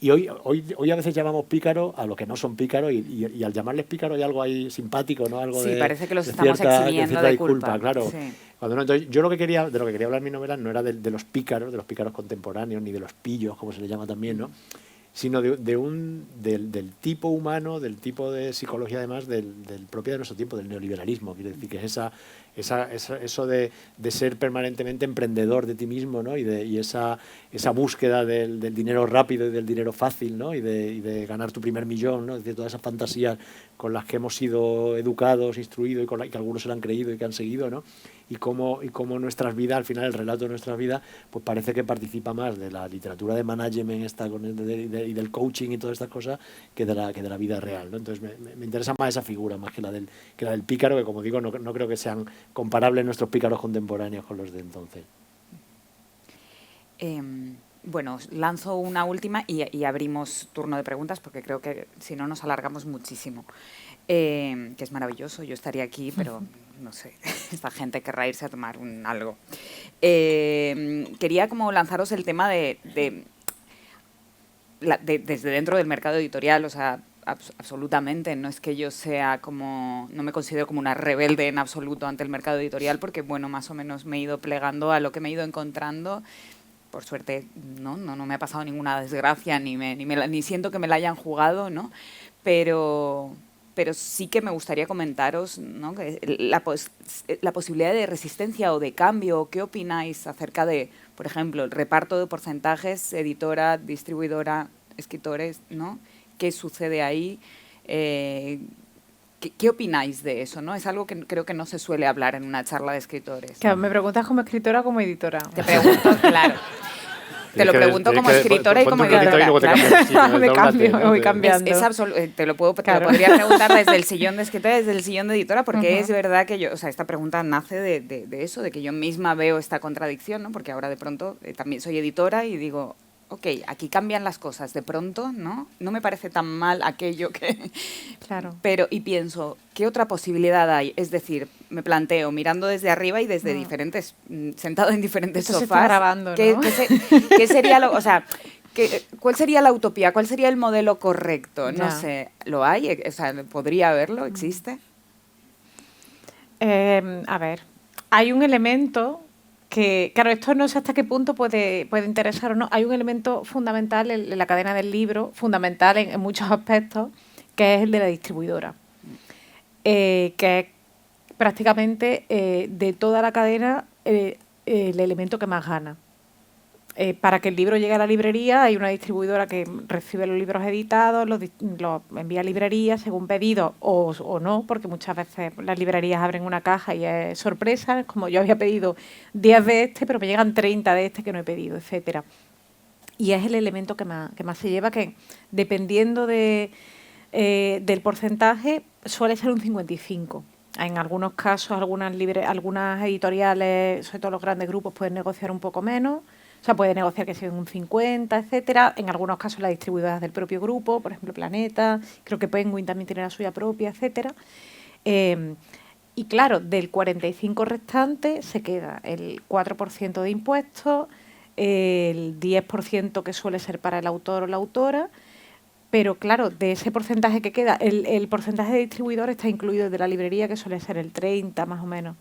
Y hoy a veces llamamos pícaros a los que no son pícaros, y al llamarles pícaros hay algo ahí simpático, ¿no? Algo sí, parece que los estamos eximiendo de culpa. Claro. Sí. Entonces, yo de lo que quería hablar en mi novela no era de los pícaros contemporáneos, ni de los pillos, como se les llama también, ¿no? Sino del tipo humano, del tipo de psicología, además, del propio de nuestro tiempo, del neoliberalismo. Quiero decir, que es eso de ser permanentemente emprendedor de ti mismo, ¿no? Y esa búsqueda del dinero rápido y del dinero fácil, ¿no? Y de ganar tu primer millón, ¿no? De todas esas fantasías con las que hemos sido educados, instruidos, y que algunos se lo han creído y que han seguido, ¿no? Y cómo nuestras vidas, al final el relato de nuestras vidas, pues parece que participa más de la literatura de management y del coaching y todas estas cosas que de la vida real, ¿no? Entonces me interesa más esa figura, más que la del pícaro, que como digo, no creo que sean comparables nuestros pícaros contemporáneos con los de entonces. Bueno, lanzo una última y abrimos turno de preguntas, porque creo que si no nos alargamos muchísimo. Que es maravilloso, yo estaría aquí, pero no sé, esta gente querrá irse a tomar algo. Quería como lanzaros el tema desde dentro del mercado editorial, o sea, absolutamente, no es que yo no me considero como una rebelde en absoluto ante el mercado editorial, porque bueno, más o menos me he ido plegando a lo que me he ido encontrando. Por suerte no me ha pasado ninguna desgracia, ni siento que me la hayan jugado, ¿no? Pero pero sí que me gustaría comentaros, ¿no?, que la posibilidad de resistencia o de cambio. ¿Qué opináis acerca de, por ejemplo, el reparto de porcentajes, editora, distribuidora, escritores, ¿no? ¿Qué sucede ahí? ¿Qué opináis de eso, no? Es algo que creo que no se suele hablar en una charla de escritores. Claro, ¿me preguntas como escritora o como editora? Te pregunto, claro. Te lo pregunto como escritora y como editora. Me cambio, me voy cambiando. Te lo podría preguntar desde el sillón de escritora, desde el sillón de editora, porque es verdad que yo, o sea, esta pregunta nace de eso, de que yo misma veo esta contradicción, ¿no? Porque ahora de pronto también soy editora y digo, ok, aquí cambian las cosas de pronto, ¿no? No me parece tan mal aquello que... Claro. Pero, y pienso, ¿qué otra posibilidad hay? Es decir, me planteo, mirando desde arriba y desde diferentes, sentado en diferentes Esto sofás. se está grabando, ¿no? ¿Qué sería lo, o sea, cuál sería la utopía? ¿Cuál sería el modelo correcto? No sé, ¿lo hay? O sea, ¿podría haberlo? ¿Existe? A ver, hay un elemento que, claro, esto no sé hasta qué punto puede interesar o no. Hay un elemento fundamental en la cadena del libro, fundamental en muchos aspectos, que es el de la distribuidora, que es prácticamente de toda la cadena el elemento que más gana. Para que el libro llegue a la librería hay una distribuidora que recibe los libros editados, los envía a librerías según pedido o no, porque muchas veces las librerías abren una caja y es sorpresa, es como yo había pedido 10 de este, pero me llegan 30 de este que no he pedido, etcétera. Y es el elemento que más se lleva, que dependiendo del porcentaje suele ser un 55. En algunos casos, algunas editoriales, sobre todo los grandes grupos, pueden negociar un poco menos. O sea, puede negociar que sea un 50, etcétera. En algunos casos las distribuidoras del propio grupo, por ejemplo Planeta, creo que Penguin también tiene la suya propia, etcétera. Y claro, del 45 restante se queda el 4% de impuestos, el 10% que suele ser para el autor o la autora, pero claro, de ese porcentaje que queda, el porcentaje de distribuidor está incluido de la librería, que suele ser el 30 más o menos.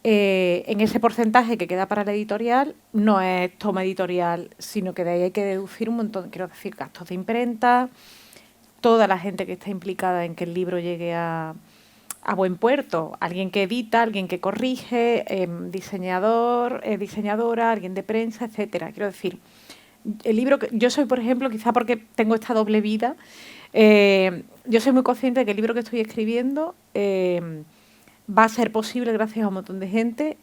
En ese porcentaje que queda para la editorial no es toma editorial, sino que de ahí hay que deducir un montón, quiero decir, gastos de imprenta, toda la gente que está implicada en que el libro llegue a buen puerto, alguien que edita, alguien que corrige, diseñador, diseñadora, alguien de prensa, etcétera. Quiero decir, el libro que yo soy, por ejemplo, quizá porque tengo esta doble vida, yo soy muy consciente de que el libro que estoy escribiendo va a ser posible gracias a un montón de gente,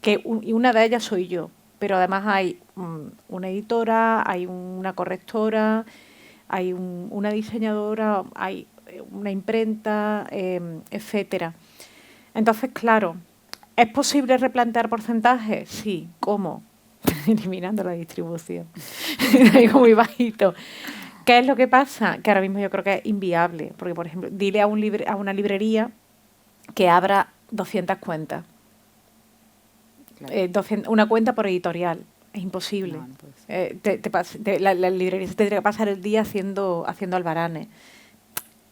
y una de ellas soy yo, pero además hay una editora, hay una correctora, hay una diseñadora, hay una imprenta, etcétera. Entonces, claro, ¿es posible replantear porcentajes? Sí. ¿Cómo? Eliminando la distribución. Algo muy bajito. ¿Qué es lo que pasa? Que ahora mismo yo creo que es inviable, porque, por ejemplo, dile a una librería que abra 200 cuentas. Claro. Una cuenta por editorial. Es imposible. No puede La librería se tendría que pasar el día haciendo albaranes.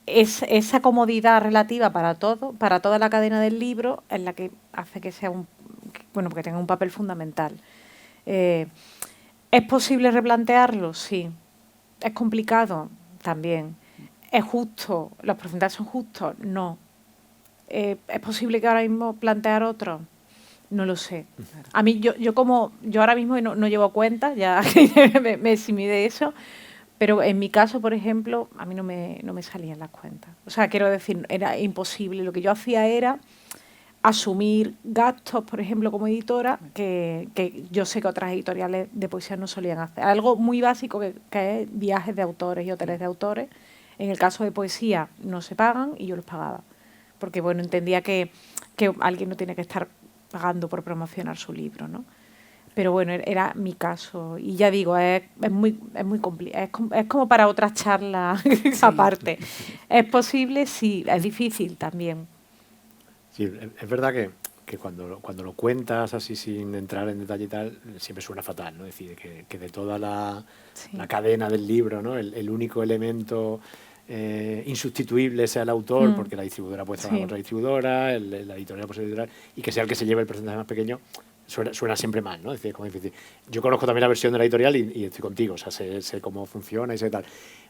Esa comodidad relativa para toda la cadena del libro es la que hace que sea que tenga un papel fundamental. ¿Es posible replantearlo? Sí. ¿Es complicado? También. ¿Es justo? ¿Los porcentajes son justos? No. ¿Es posible que ahora mismo plantear otro? No lo sé. A mí, yo ahora mismo no llevo cuenta, ya me eximí de eso, pero en mi caso, por ejemplo, a mí no me salían las cuentas. O sea, quiero decir, era imposible. Lo que yo hacía era asumir gastos, por ejemplo, como editora, que yo sé que otras editoriales de poesía no solían hacer. Algo muy básico que es viajes de autores y hoteles de autores. En el caso de poesía no se pagan y yo los pagaba. Porque, bueno, entendía que alguien no tiene que estar pagando por promocionar su libro, ¿no? Pero bueno, era mi caso. Y ya digo, es muy complicado. Es como para otras charlas aparte. ¿Es posible? Sí. Es difícil también. Sí, es verdad que cuando lo cuentas así sin entrar en detalle y tal, siempre suena fatal, ¿no? Es decir, que de toda la cadena del libro, ¿no? El único elemento insustituible sea el autor, porque la distribuidora puede trabajar con otra distribuidora, la editorial puede ser editorial, y que sea el que se lleve el porcentaje más pequeño, suena siempre mal, ¿no? Es decir, como difícil. Yo conozco también la versión de la editorial y estoy contigo, o sea, sé cómo funciona y sé tal.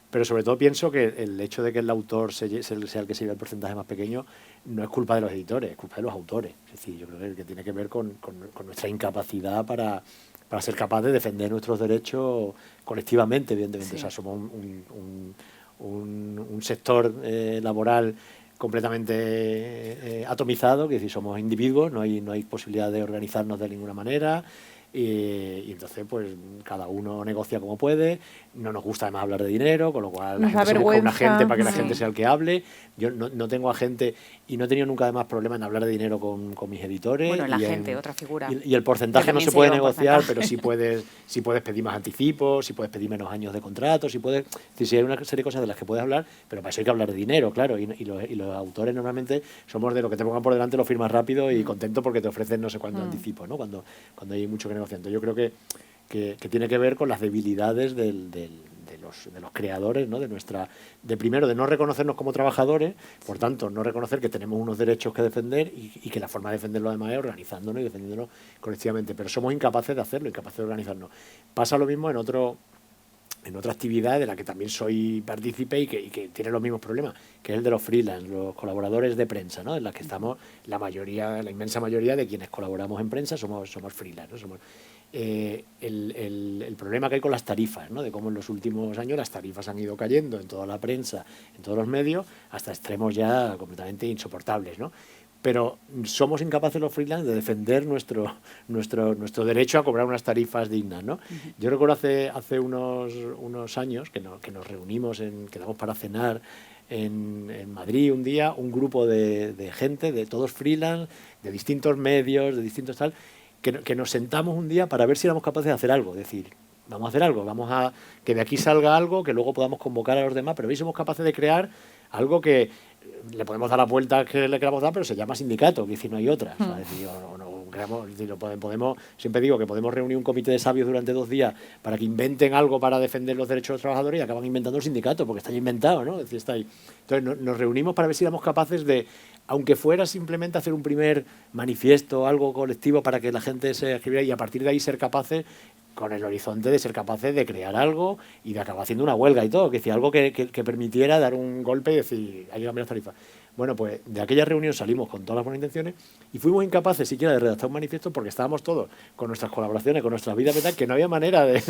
Pero sobre todo pienso que el hecho de que el autor sea el que se lleve el porcentaje más pequeño no es culpa de los editores, es culpa de los autores. Es decir, yo creo que tiene que ver con nuestra incapacidad para ser capaz de defender nuestros derechos colectivamente, evidentemente. Sí. O sea, somos un sector laboral completamente atomizado, que es decir, somos individuos, no hay posibilidad de organizarnos de ninguna manera. Y entonces pues cada uno negocia como puede, no nos gusta además hablar de dinero, con lo cual la gente se busca un agente para que la gente sea el que hable. Yo no tengo agente y no he tenido nunca además problema en hablar de dinero con mis editores. Bueno, el agente, otra figura. Y el porcentaje no se puede negociar, pero sí puedes pedir más anticipos, sí puedes pedir menos años de contrato, sí hay una serie de cosas de las que puedes hablar, pero para eso hay que hablar de dinero, claro, y los autores normalmente somos de lo que te pongan por delante lo firmas rápido y contento porque te ofrecen no sé cuánto anticipo, ¿no? Cuando hay mucho que negociar. Yo creo que tiene que ver con las debilidades de los creadores, ¿no? Primero, de no reconocernos como trabajadores, por tanto, no reconocer que tenemos unos derechos que defender y que la forma de defenderlo además es organizándonos y defendiéndonos colectivamente. Pero somos incapaces de hacerlo, incapaces de organizarnos. Pasa lo mismo en otra actividad de la que también soy partícipe y que tiene los mismos problemas, que es el de los freelance, los colaboradores de prensa, ¿no? En la que estamos la inmensa mayoría de quienes colaboramos en prensa somos freelance, ¿no? Somos el problema que hay con las tarifas, ¿no? De cómo en los últimos años las tarifas han ido cayendo en toda la prensa, en todos los medios, hasta extremos ya completamente insoportables, ¿no? Pero somos incapaces los freelance de defender nuestro derecho a cobrar unas tarifas dignas, ¿no? Yo recuerdo hace unos años que nos reunimos, quedamos para cenar en Madrid un día, un grupo de gente, de todos freelance, de distintos medios, de distintos tal, que nos sentamos un día para ver si éramos capaces de hacer algo, es decir, vamos a hacer algo, vamos a que de aquí salga algo, que luego podamos convocar a los demás, pero hoy somos capaces de crear algo que le podemos dar la vuelta que le queramos dar, pero se llama sindicato, que si no hay otra. Es decir, podemos, siempre digo que podemos reunir un comité de sabios durante 2 días para que inventen algo para defender los derechos de los trabajadores y acaban inventando el sindicato, porque está ya inventado, ¿no? Es decir, está ahí. Entonces nos reunimos para ver si éramos capaces de, aunque fuera simplemente hacer un primer manifiesto, algo colectivo para que la gente se escribiera y a partir de ahí ser capaces, con el horizonte de ser capaces de crear algo y de acabar haciendo una huelga y todo, que decir, algo que permitiera dar un golpe y decir, hay que cambiar las tarifas. Bueno, pues de aquella reunión salimos con todas las buenas intenciones y fuimos incapaces siquiera de redactar un manifiesto porque estábamos todos con nuestras colaboraciones, con nuestras vidas, ¿verdad? Que no había manera de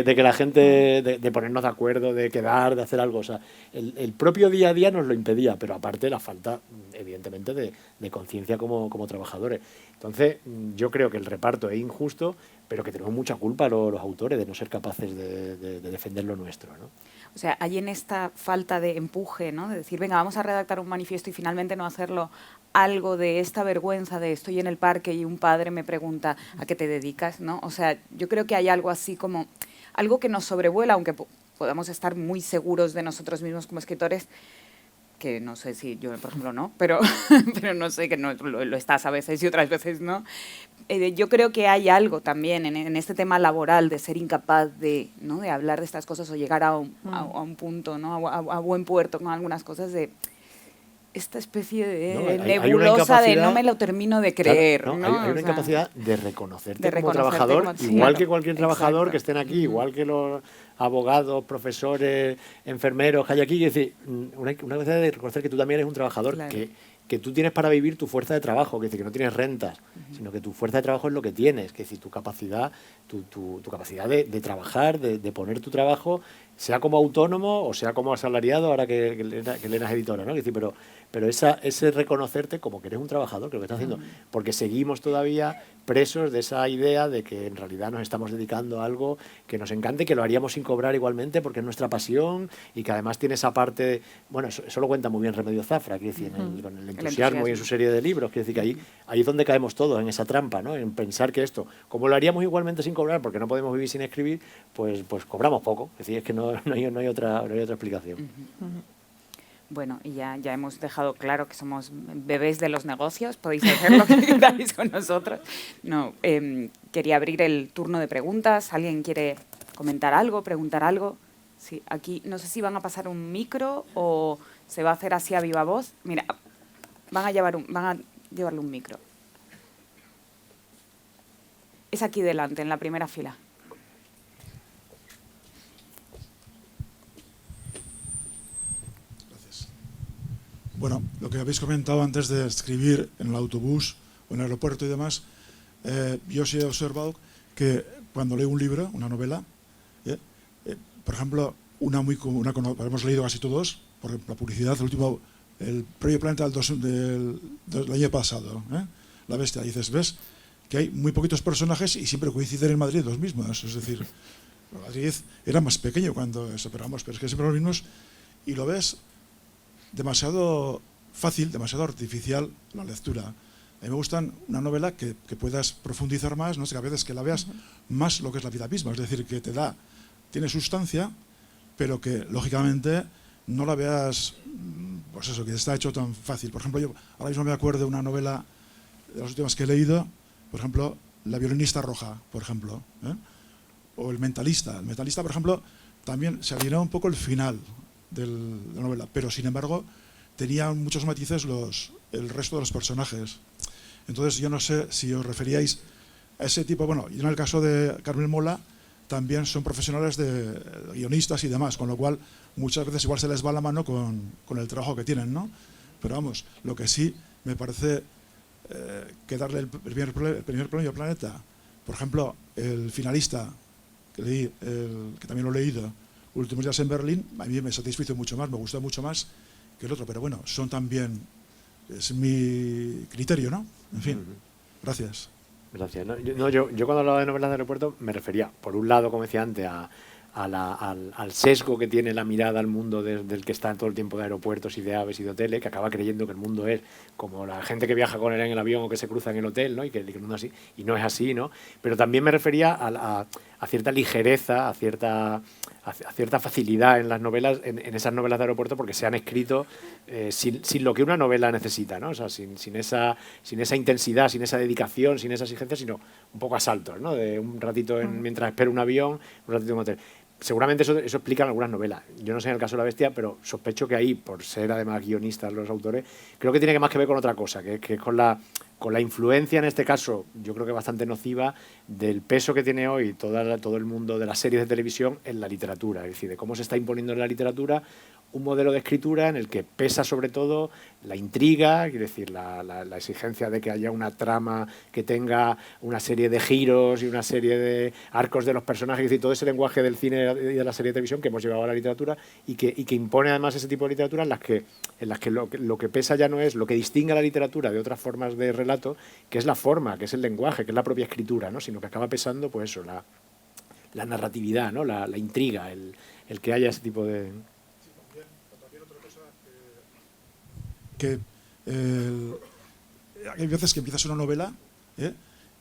que la gente, de ponernos de acuerdo, de quedar, de hacer algo. O sea, el propio día a día nos lo impedía, pero aparte la falta, evidentemente, de conciencia como trabajadores. Entonces, yo creo que el reparto es injusto, pero que tenemos mucha culpa los autores de no ser capaces de defender lo nuestro, ¿no? O sea, hay en esta falta de empuje, ¿no? De decir, venga, vamos a redactar un manifiesto y finalmente no hacerlo, algo de esta vergüenza de estoy en el parque y un padre me pregunta ¿a qué te dedicas?, ¿no? O sea, yo creo que hay algo así como, algo que nos sobrevuela, aunque podamos estar muy seguros de nosotros mismos como escritores, que no sé si yo, por ejemplo, no, pero no sé, que no, lo estás a veces y otras veces no. Yo creo que hay algo también en este tema laboral de ser incapaz de hablar de estas cosas o llegar a un punto, ¿no? A buen puerto con algunas cosas de esta especie de nebulosa de no me lo termino de creer. Claro, ¿no? Hay una incapacidad de reconocerte como trabajador, igual que cualquier trabajador que estén aquí, igual que los abogados, profesores, enfermeros que hay aquí. Es decir, una capacidad de reconocer que tú también eres un trabajador, claro, que tú tienes para vivir tu fuerza de trabajo, que es decir, que no tienes rentas, sino que tu fuerza de trabajo es lo que tienes, que es decir, tu capacidad, tu capacidad de trabajar, de poner tu trabajo, sea como autónomo o sea como asalariado, ahora que Elena es editora, ¿no? Es decir, pero ese reconocerte como que eres un trabajador, que lo que estás haciendo, porque seguimos todavía presos de esa idea de que en realidad nos estamos dedicando a algo que nos encante, que lo haríamos sin cobrar igualmente porque es nuestra pasión y que además tiene esa parte, bueno, eso lo cuenta muy bien Remedios Zafra, quiere decir, con el entusiasmo y en su serie de libros, quiere decir que ahí es donde caemos todos, en esa trampa, ¿no? En pensar que esto, como lo haríamos igualmente sin cobrar porque no podemos vivir sin escribir, pues cobramos poco, es decir, es que no hay otra explicación. Bueno, y ya hemos dejado claro que somos bebés de los negocios, podéis hacer lo que queráis con nosotros. No, quería abrir el turno de preguntas. ¿Alguien quiere comentar algo, preguntar algo? Sí, aquí no sé si van a pasar un micro o se va a hacer así a viva voz. Mira, van a llevarle un micro. es aquí delante, en la primera fila. Gracias. Bueno, lo que habéis comentado antes de escribir en el autobús o en el aeropuerto y demás, yo sí he observado que cuando leo un libro, una novela, por ejemplo, una que hemos leído casi todos, por ejemplo, la publicidad, el Proyecto Planeta del año pasado, La Bestia, dices, ves que hay muy poquitos personajes y siempre coinciden en Madrid los mismos, es decir, Madrid era más pequeño cuando eso, pero es que siempre los mismos, y lo ves demasiado fácil, demasiado artificial la lectura. A mí me gusta una novela que puedas profundizar más, no sé, a veces que la veas más lo que es la vida misma, es decir, que tiene sustancia, pero que lógicamente no la veas, pues eso, que está hecho tan fácil. Por ejemplo, yo ahora mismo me acuerdo de una novela de las últimas que he leído, por ejemplo, La violinista roja, por ejemplo, o El mentalista. El mentalista, por ejemplo, también se alineó un poco el final de la novela, pero sin embargo tenía muchos matices el resto de los personajes. Entonces yo no sé si os referíais a ese tipo, bueno, y en el caso de Carmen Mola también son profesionales de guionistas y demás, con lo cual muchas veces igual se les va la mano con el trabajo que tienen, ¿no? Pero vamos, lo que sí me parece que darle el primer premio Planeta, por ejemplo, el finalista que leí, que también lo he leído, Últimos días en Berlín, a mí me satisfizo mucho más, me gustó mucho más que el otro, pero bueno, son también, es mi criterio, ¿no? En fin, gracias. Gracias. Yo cuando hablaba de novelas de aeropuerto me refería, por un lado, como decía antes, al sesgo que tiene la mirada al mundo del que está todo el tiempo de aeropuertos y de aves y de hoteles, que acaba creyendo que el mundo es como la gente que viaja con él en el avión o que se cruza en el hotel, ¿no? Y que el mundo es así, y no es así, ¿no? Pero también me refería a cierta ligereza, a cierta facilidad en las novelas, en esas novelas de aeropuerto, porque se han escrito sin lo que una novela necesita, ¿no? O sea, sin esa intensidad, sin esa dedicación, sin esa exigencia, sino un poco a saltos, ¿no? De un ratito mientras espero un avión, un ratito en un hotel. Seguramente eso explica en algunas novelas. Yo no sé en el caso de La Bestia, pero sospecho que ahí, por ser además guionistas los autores, creo que tiene más que ver con otra cosa, que es con la influencia, en este caso, yo creo que bastante nociva, del peso que tiene hoy todo el mundo de las series de televisión en la literatura. Es decir, de cómo se está imponiendo en la literatura un modelo de escritura en el que pesa sobre todo la intriga, es decir, la exigencia de que haya una trama que tenga una serie de giros y una serie de arcos de los personajes, es decir, todo ese lenguaje del cine y de la serie de televisión que hemos llevado a la literatura y que impone además ese tipo de literatura en las que lo que pesa ya no es lo que distingue a la literatura de otras formas de relato, que es la forma, que es el lenguaje, que es la propia escritura, ¿no? Sino que acaba pesando pues eso, la narratividad, ¿no? La intriga, el que haya ese tipo de... Que hay veces que empiezas una novela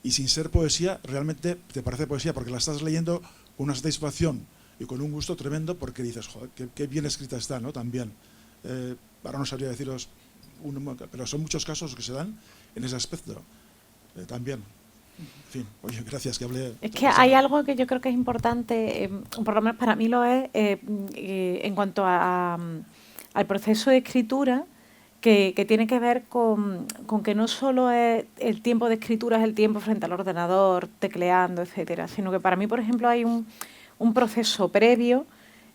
y sin ser poesía realmente te parece poesía porque la estás leyendo con una satisfacción y con un gusto tremendo porque dices, joder, qué bien escrita está, ¿no? También. Ahora no sabría deciros, pero son muchos casos que se dan en ese aspecto también. En fin, oye, gracias que hablé. Es que hay algo que yo creo que es importante, por lo menos para mí lo es, en cuanto al proceso de escritura, que tiene que ver con que no solo es el tiempo de escritura es el tiempo frente al ordenador, tecleando, etcétera, sino que para mí, por ejemplo, hay un proceso previo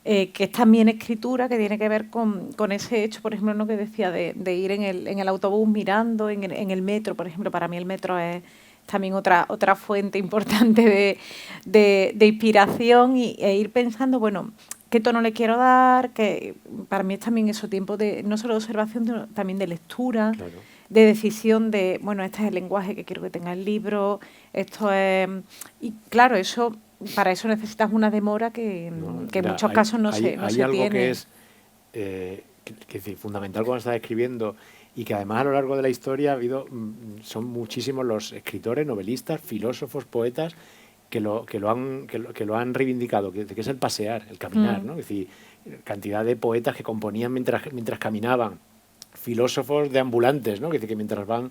que es también escritura, que tiene que ver con ese hecho, por ejemplo, ¿no? Que decía de ir en el autobús mirando, en el metro, por ejemplo, para mí el metro es también otra fuente importante de inspiración e ir pensando, bueno, qué tono le quiero dar, que para mí es también eso, tiempo de no solo de observación, sino también de lectura, Claro. de decisión de, bueno, este es el lenguaje que quiero que tenga el libro, esto es... Y claro, para eso necesitas una demora que en muchos casos no se tiene. Hay algo que es fundamental cuando estás escribiendo y que además a lo largo de la historia son muchísimos los escritores, novelistas, filósofos, poetas que lo han reivindicado, que es el pasear, el caminar, ¿no? Es decir, cantidad de poetas que componían mientras caminaban, filósofos deambulantes, ¿no? Que mientras van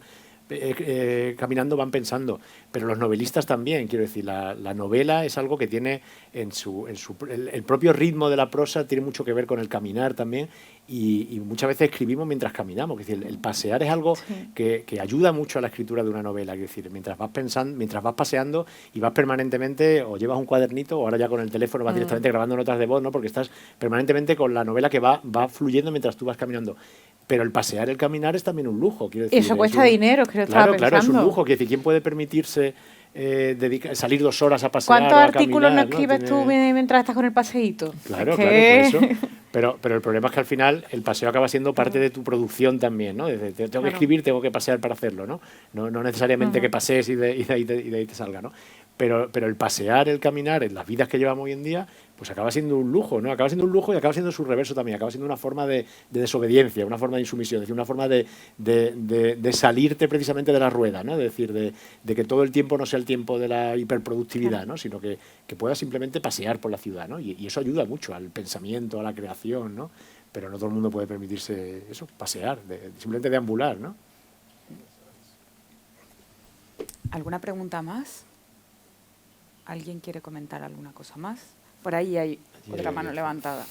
caminando van pensando, pero los novelistas también, quiero decir, la novela es algo que tiene el propio ritmo de la prosa tiene mucho que ver con el caminar también, y muchas veces escribimos mientras caminamos, es decir, el pasear es algo que ayuda mucho a la escritura de una novela, es decir, mientras vas pensando, mientras vas paseando y vas permanentemente, o llevas un cuadernito, o ahora ya con el teléfono vas directamente grabando notas de voz, ¿no? Porque estás permanentemente con la novela que va fluyendo mientras tú vas caminando. Pero el pasear, el caminar es también un lujo, quiero decir. Eso cuesta dinero, creo que estaba pensando. Claro, es un lujo. Quiero decir, ¿quién puede permitirse salir 2 horas a pasear? ¿Cuántos artículos no caminar, escribes tú mientras estás con el paseíto? Claro, por eso. Pero el problema es que al final el paseo acaba siendo parte de tu producción también, ¿no? Tengo que escribir, tengo que pasear para hacerlo, ¿no? No necesariamente que pasees y de ahí te salga, ¿no? Pero el pasear, el caminar, en las vidas que llevamos hoy en día, pues acaba siendo un lujo, ¿no? Acaba siendo un lujo y acaba siendo su reverso también. Acaba siendo una forma de desobediencia, una forma de insumisión, es decir, una forma de salirte precisamente de la rueda, ¿no? Es decir, de que todo el tiempo no sea el tiempo de la hiperproductividad, ¿no? Sino que puedas simplemente pasear por la ciudad, ¿no? Y eso ayuda mucho al pensamiento, a la creación, ¿no? Pero no todo el mundo puede permitirse eso, pasear, simplemente deambular, ¿no? ¿Alguna pregunta más? ¿Alguien quiere comentar alguna cosa más? Por ahí hay otra mano levantada.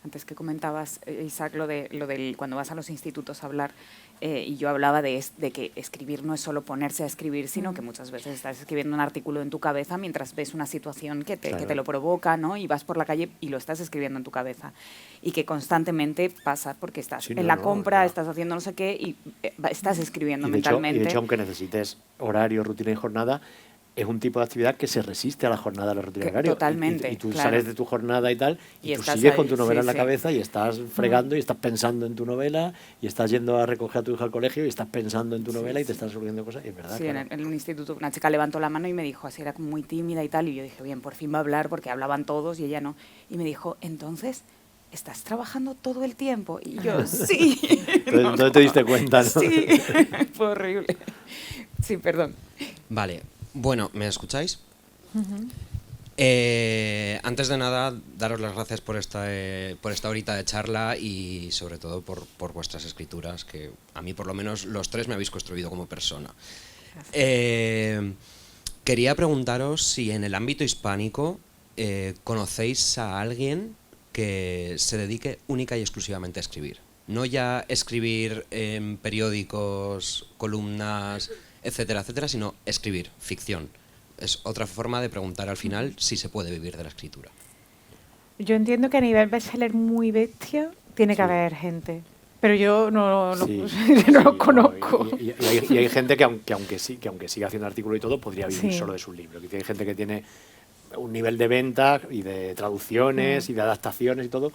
Antes que comentabas, Isaac, lo del cuando vas a los institutos a hablar, y yo hablaba de que escribir no es solo ponerse a escribir, sino que muchas veces estás escribiendo un artículo en tu cabeza mientras ves una situación que te lo provoca, ¿no? Y vas por la calle y lo estás escribiendo en tu cabeza. Y que constantemente pasa porque estás en la compra, estás haciendo no sé qué y estás escribiendo mentalmente. Y de hecho, aunque necesites horario, rutina y jornada, es un tipo de actividad que se resiste a la jornada, a la rutina horaria. Totalmente. Y tú sales de tu jornada y tal, y tú sigues ahí, con tu novela en la cabeza y estás fregando y estás pensando en tu novela y estás yendo a recoger a tu hija al colegio y estás pensando en tu novela y te están surgiendo cosas. Y es verdad. Sí, claro. en un instituto una chica levantó la mano y me dijo, así era como muy tímida y tal, y yo dije, bien, por fin va a hablar porque hablaban todos y ella no. Y me dijo, entonces, ¿estás trabajando todo el tiempo? Y yo, sí. Entonces te diste cuenta, ¿no? Sí, fue horrible. Sí, perdón. Vale. Bueno, ¿me escucháis? Antes de nada, daros las gracias por esta horita de charla y sobre todo por vuestras escrituras, que a mí por lo menos los 3 me habéis construido como persona. Quería preguntaros si en el ámbito hispánico conocéis a alguien que se dedique única y exclusivamente a escribir. No ya escribir en periódicos, columnas, etcétera, etcétera, sino escribir, ficción. Es otra forma de preguntar al final si se puede vivir de la escritura. Yo entiendo que a nivel bestseller muy bestia tiene que haber gente, pero yo no lo conozco. Y hay gente que aunque siga haciendo artículos y todo, podría vivir solo de sus libros. Hay gente que tiene un nivel de venta y de traducciones y de adaptaciones y todo,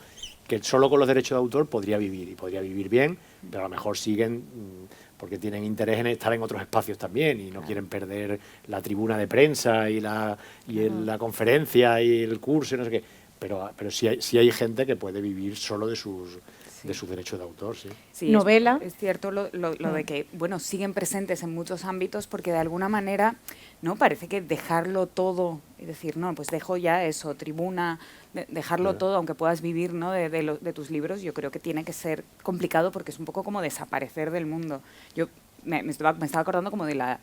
que solo con los derechos de autor podría vivir, y podría vivir bien, pero a lo mejor siguen porque tienen interés en estar en otros espacios también y no quieren perder la tribuna de prensa y la conferencia y el curso y no sé qué. Pero sí hay gente que puede vivir solo de sus derechos de autor, sí. Sí, novela. Es cierto lo de que, bueno, siguen presentes en muchos ámbitos porque de alguna manera, ¿no? Parece que dejarlo todo y decir, no, pues dejo ya eso, tribuna, dejarlo todo, aunque puedas vivir, ¿no? de tus libros, yo creo que tiene que ser complicado porque es un poco como desaparecer del mundo. Yo me estaba acordando como de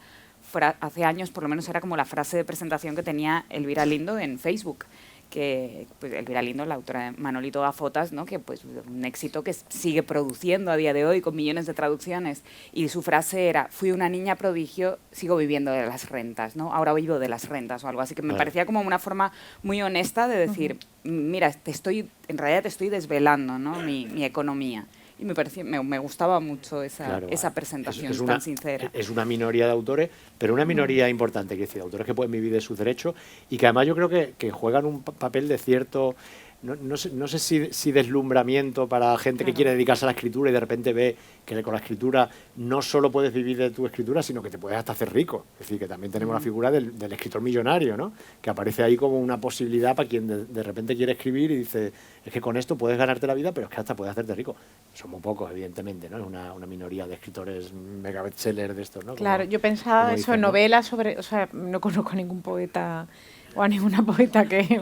hace años, por lo menos era como la frase de presentación que tenía Elvira Lindo en Facebook, que pues, Elvira Lindo, la autora de Manolito da Fotas, ¿no? Que pues un éxito que sigue produciendo a día de hoy con millones de traducciones, y su frase era, fui una niña prodigio, sigo viviendo de las rentas, ¿no? Ahora vivo de las rentas o algo así, que me parecía como una forma muy honesta de decir, mira, en realidad te estoy desvelando, ¿no? mi economía. Y me gustaba mucho esa presentación tan sincera. Es una minoría de autores, pero una minoría importante, que es decir, autores que pueden vivir de sus derechos y que además yo creo que juegan un papel de cierto, no sé si deslumbramiento para gente que quiere dedicarse a la escritura y de repente ve que con la escritura no solo puedes vivir de tu escritura, sino que te puedes hasta hacer rico. Es decir, que también tenemos la figura del escritor millonario, ¿no? Que aparece ahí como una posibilidad para quien de repente quiere escribir y dice, es que con esto puedes ganarte la vida, pero es que hasta puedes hacerte rico. Son muy pocos, evidentemente, ¿no? Es una minoría de escritores mega bestsellers de estos, ¿no? Claro, yo pensaba eso en novelas sobre, o sea, no conozco a ningún poeta o a ninguna poeta que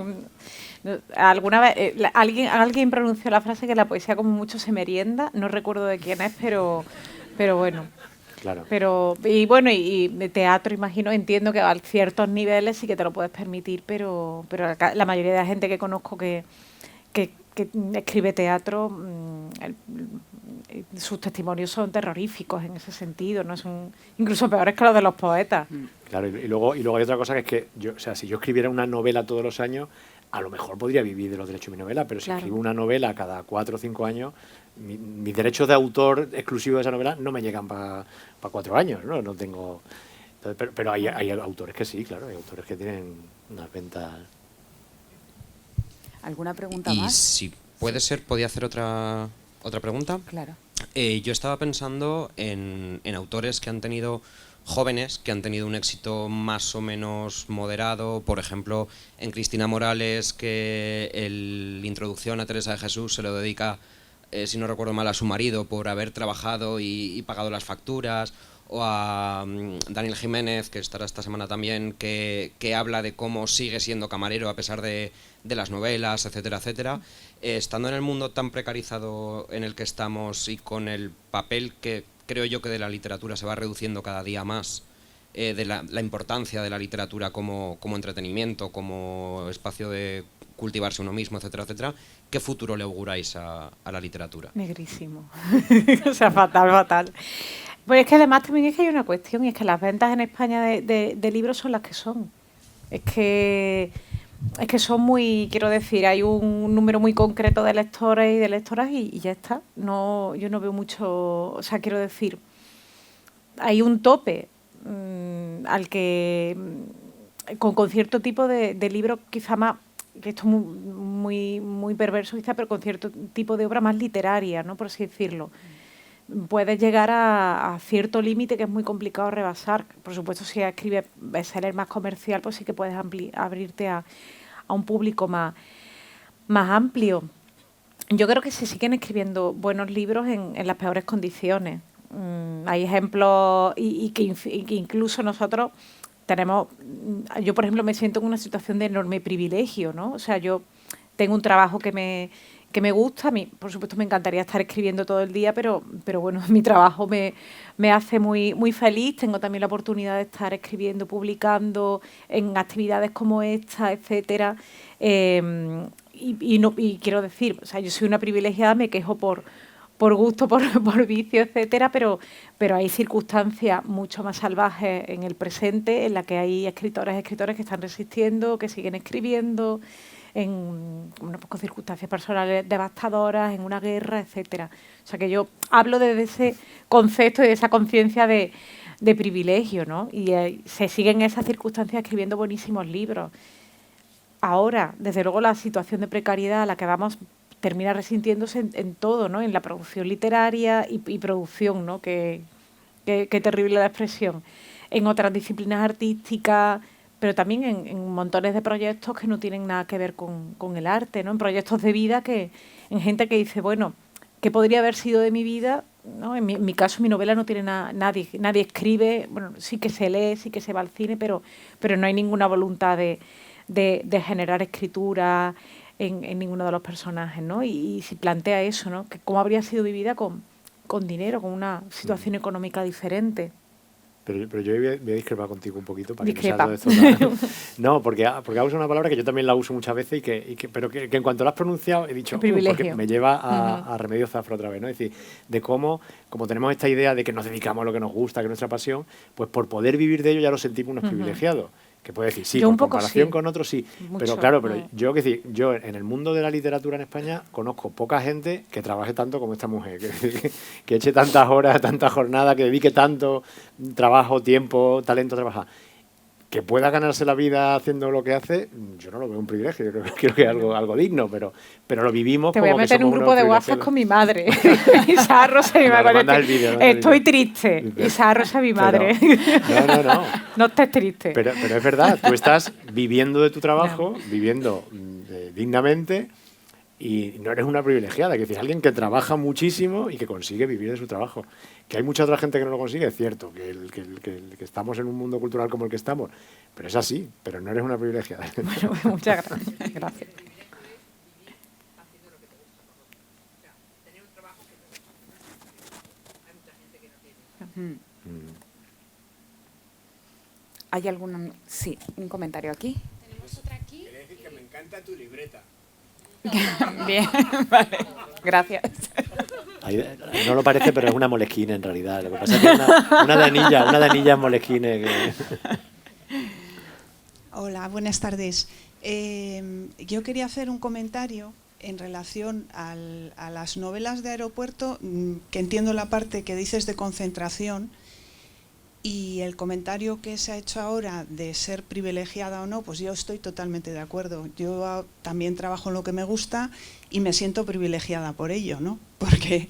Alguna vez alguien pronunció la frase que la poesía como mucho se merienda, no recuerdo de quién es, pero bueno. Claro. Y bueno, y de teatro, imagino, entiendo que a ciertos niveles sí que te lo puedes permitir, pero la mayoría de la gente que conozco que escribe teatro, sus testimonios son terroríficos en ese sentido, ¿no? Son incluso peores que los de los poetas. Claro, y luego hay otra cosa que es que yo, o sea, si yo escribiera una novela todos los años, a lo mejor podría vivir de los derechos de mi novela, pero si Claro. escribo una novela cada 4 o 5 años, mis derechos de autor exclusivos de esa novela no me llegan para 4 años, ¿no? No tengo... Entonces, pero hay autores que sí, claro, hay autores que tienen unas ventas... ¿Alguna pregunta Y más? si puede ser, ¿podía hacer otra pregunta? Claro. Yo estaba pensando en autores que han tenido, jóvenes, que han tenido un éxito más o menos moderado, por ejemplo, en Cristina Morales, que la introducción a Teresa de Jesús se lo dedica, si no recuerdo mal, a su marido por haber trabajado y pagado las facturas, o a Daniel Jiménez, que estará esta semana también, que habla de cómo sigue siendo camarero a pesar de las novelas, etcétera, etcétera. Estando en el mundo tan precarizado en el que estamos y con el papel que creo yo que de la literatura se va reduciendo cada día más, de la importancia de la literatura como entretenimiento, como espacio de cultivarse uno mismo, etcétera, etcétera, ¿qué futuro le auguráis a la literatura? Negrísimo. O sea, fatal, fatal. Pues es que además también es que hay una cuestión, y es que las ventas en España de libros son las que son. Es que son muy, quiero decir, hay un número muy concreto de lectores y de lectoras y ya está. No, yo no veo mucho, o sea, quiero decir, hay un tope al que con cierto tipo de libros quizá más, que esto es muy, muy perverso quizá, pero con cierto tipo de obra más literaria, ¿no? Por así decirlo. Puedes llegar a cierto límite que es muy complicado rebasar. Por supuesto, si escribes bestseller más comercial, pues sí que puedes abrirte a un público más amplio. Yo creo que se siguen escribiendo buenos libros en las peores condiciones. Hay ejemplos y que incluso nosotros tenemos... Yo, por ejemplo, me siento en una situación de enorme privilegio, ¿no? O sea, yo tengo un trabajo que me gusta. A mí, por supuesto, me encantaría estar escribiendo todo el día, pero bueno, mi trabajo me hace muy, muy feliz. Tengo también la oportunidad de estar escribiendo, publicando en actividades como esta, etcétera. Y quiero decir, o sea, yo soy una privilegiada, me quejo por gusto, por vicio, etcétera, pero hay circunstancias mucho más salvajes en el presente en las que hay escritores que están resistiendo, que siguen escribiendo, con circunstancias personales devastadoras, en una guerra, etcétera. O sea que yo hablo desde ese concepto y de esa conciencia de privilegio, ¿no? Y se siguen esas circunstancias escribiendo buenísimos libros. Ahora, desde luego, la situación de precariedad a la que vamos termina resintiéndose en todo, ¿no? En la producción literaria y producción, ¿no? Qué terrible la expresión. En otras disciplinas artísticas, pero también en montones de proyectos que no tienen nada que ver con el arte, ¿no? En proyectos de vida en gente que dice, bueno, ¿qué podría haber sido de mi vida? ¿No? En mi caso, mi novela no tiene nadie escribe, bueno, sí que se lee, sí que se va al cine, pero no hay ninguna voluntad de generar escritura en ninguno de los personajes, ¿no? Y si plantea eso, ¿no? Que cómo habría sido mi vida con dinero, con una situación económica diferente. Pero yo voy a discrepar contigo un poquito para Discrepa. que no sea todo esto no, porque usas una palabra que yo también la uso muchas veces pero que en cuanto la has pronunciado he dicho, porque me lleva a Remedios Zafra otra vez, ¿no? Es decir, de cómo, como tenemos esta idea de que nos dedicamos a lo que nos gusta, que es nuestra pasión, pues por poder vivir de ello ya lo sentimos unos privilegiados. Que puede decir, sí, por comparación con otros sí. Mucho. Pero claro, yo en el mundo de la literatura en España conozco poca gente que trabaje tanto como esta mujer, que eche tantas horas, tanta jornada, que dedique tanto trabajo, tiempo, talento a trabajar. Que pueda ganarse la vida haciendo lo que hace, yo no lo veo un privilegio, yo creo que es algo digno, pero lo vivimos. Te voy a meter en un grupo de WhatsApp con mi madre. Isaac Rosa, mi madre. Estoy triste. Isaac Rosa, mi madre. No. No estés triste. Pero es verdad, tú estás viviendo de tu trabajo, viviendo dignamente, y no eres una privilegiada, es decir, alguien que trabaja muchísimo y que consigue vivir de su trabajo. Que hay mucha otra gente que no lo consigue, es cierto, que estamos en un mundo cultural como el que estamos, pero es así, pero no eres una privilegiada. Bueno, muchas gracias. ¿Hay algún...? Sí, un comentario aquí. Tenemos otra aquí. Quería decir que me encanta tu libreta. Bien, vale, gracias. No lo parece, pero es una Moleskine en realidad. Lo que pasa es que es una de anillas Moleskine. Hola, buenas tardes. Yo quería hacer un comentario en relación a las novelas de aeropuerto, que entiendo la parte que dices de concentración, y el comentario que se ha hecho ahora de ser privilegiada o no, pues yo estoy totalmente de acuerdo. Yo también trabajo en lo que me gusta y me siento privilegiada por ello, ¿no? Porque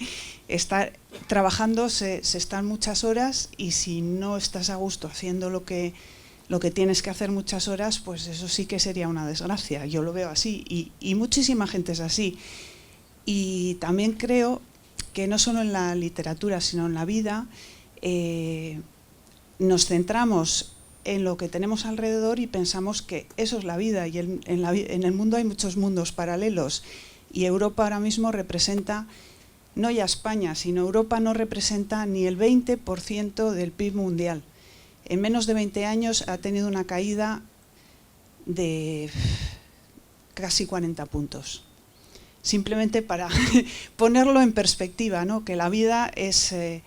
trabajando se están muchas horas, y si no estás a gusto haciendo lo que tienes que hacer muchas horas, pues eso sí que sería una desgracia. Yo lo veo así, y muchísima gente es así. Y también creo que no solo en la literatura, sino en la vida, nos centramos en lo que tenemos alrededor y pensamos que eso es la vida, y en el mundo hay muchos mundos paralelos, y Europa ahora mismo representa, no ya España, sino Europa no representa ni el 20% del PIB mundial. En menos de 20 años ha tenido una caída de casi 40 puntos. Simplemente para ponerlo en perspectiva, ¿no? Que la vida es, en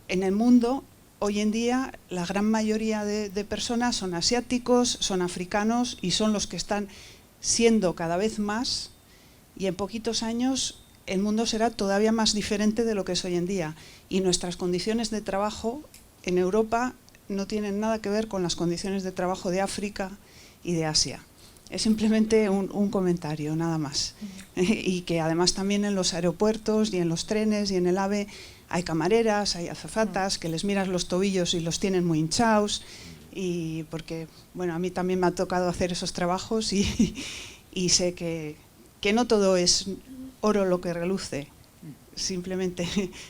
el mundo, hoy en día, la gran mayoría de personas son asiáticos, son africanos, y son los que están siendo cada vez más, y en poquitos años el mundo será todavía más diferente de lo que es hoy en día. Y nuestras condiciones de trabajo en Europa no tienen nada que ver con las condiciones de trabajo de África y de Asia. Es simplemente un comentario, nada más. Y que además también en los aeropuertos y en los trenes y en el AVE hay camareras, hay azafatas, que les miras los tobillos y los tienen muy hinchados. Y porque, bueno, a mí también me ha tocado hacer esos trabajos, y sé que no todo es oro lo que reluce. Simplemente,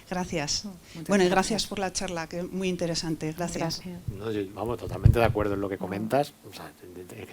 gracias. Bueno, y gracias por la charla, que es muy interesante. Gracias. No, vamos, totalmente de acuerdo en lo que comentas. O sea,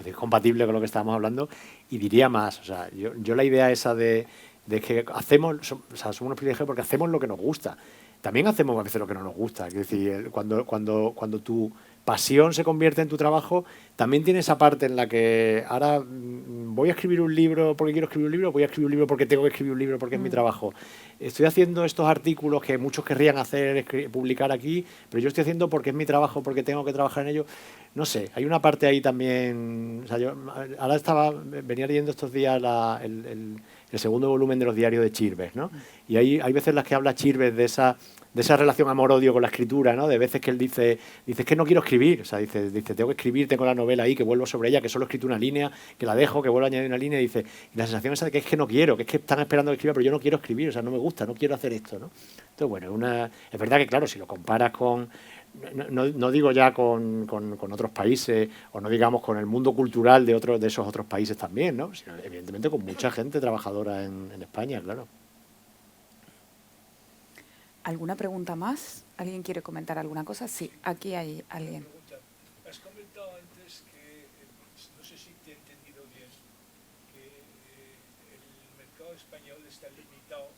es compatible con lo que estábamos hablando. Y diría más, o sea, yo la idea esa de que hacemos, o sea, somos unos privilegiados porque hacemos lo que nos gusta. También hacemos a veces lo que no nos gusta. Es decir, cuando tu pasión se convierte en tu trabajo, también tiene esa parte en la que ahora voy a escribir un libro porque quiero escribir un libro, voy a escribir un libro porque tengo que escribir un libro porque es mi trabajo. Estoy haciendo estos artículos que muchos querrían hacer, publicar aquí, pero yo estoy haciendo porque es mi trabajo, porque tengo que trabajar en ello. No sé, hay una parte ahí también. O sea, yo ahora venía leyendo estos días el segundo volumen de los diarios de Chirves, ¿no? Y hay veces en las que habla Chirves de esa relación amor-odio con la escritura, ¿no? De veces que él dice que no quiero escribir, o sea, dice tengo que escribir, tengo la novela ahí, que vuelvo sobre ella, que solo he escrito una línea, que la dejo, que vuelvo a añadir una línea, y dice, y la sensación esa de que es que no quiero, que es que están esperando que escriba, pero yo no quiero escribir, o sea, no me gusta, no quiero hacer esto, ¿no? Entonces, bueno, es verdad que, claro, si lo comparas con, no digo ya con otros países, o no digamos con el mundo cultural de esos otros países también, ¿no? Sino, evidentemente, con mucha gente trabajadora en España, claro. ¿Alguna pregunta más? ¿Alguien quiere comentar alguna cosa? Sí, aquí hay alguien. Has comentado antes que, no sé si te he entendido bien, que el mercado español está limitado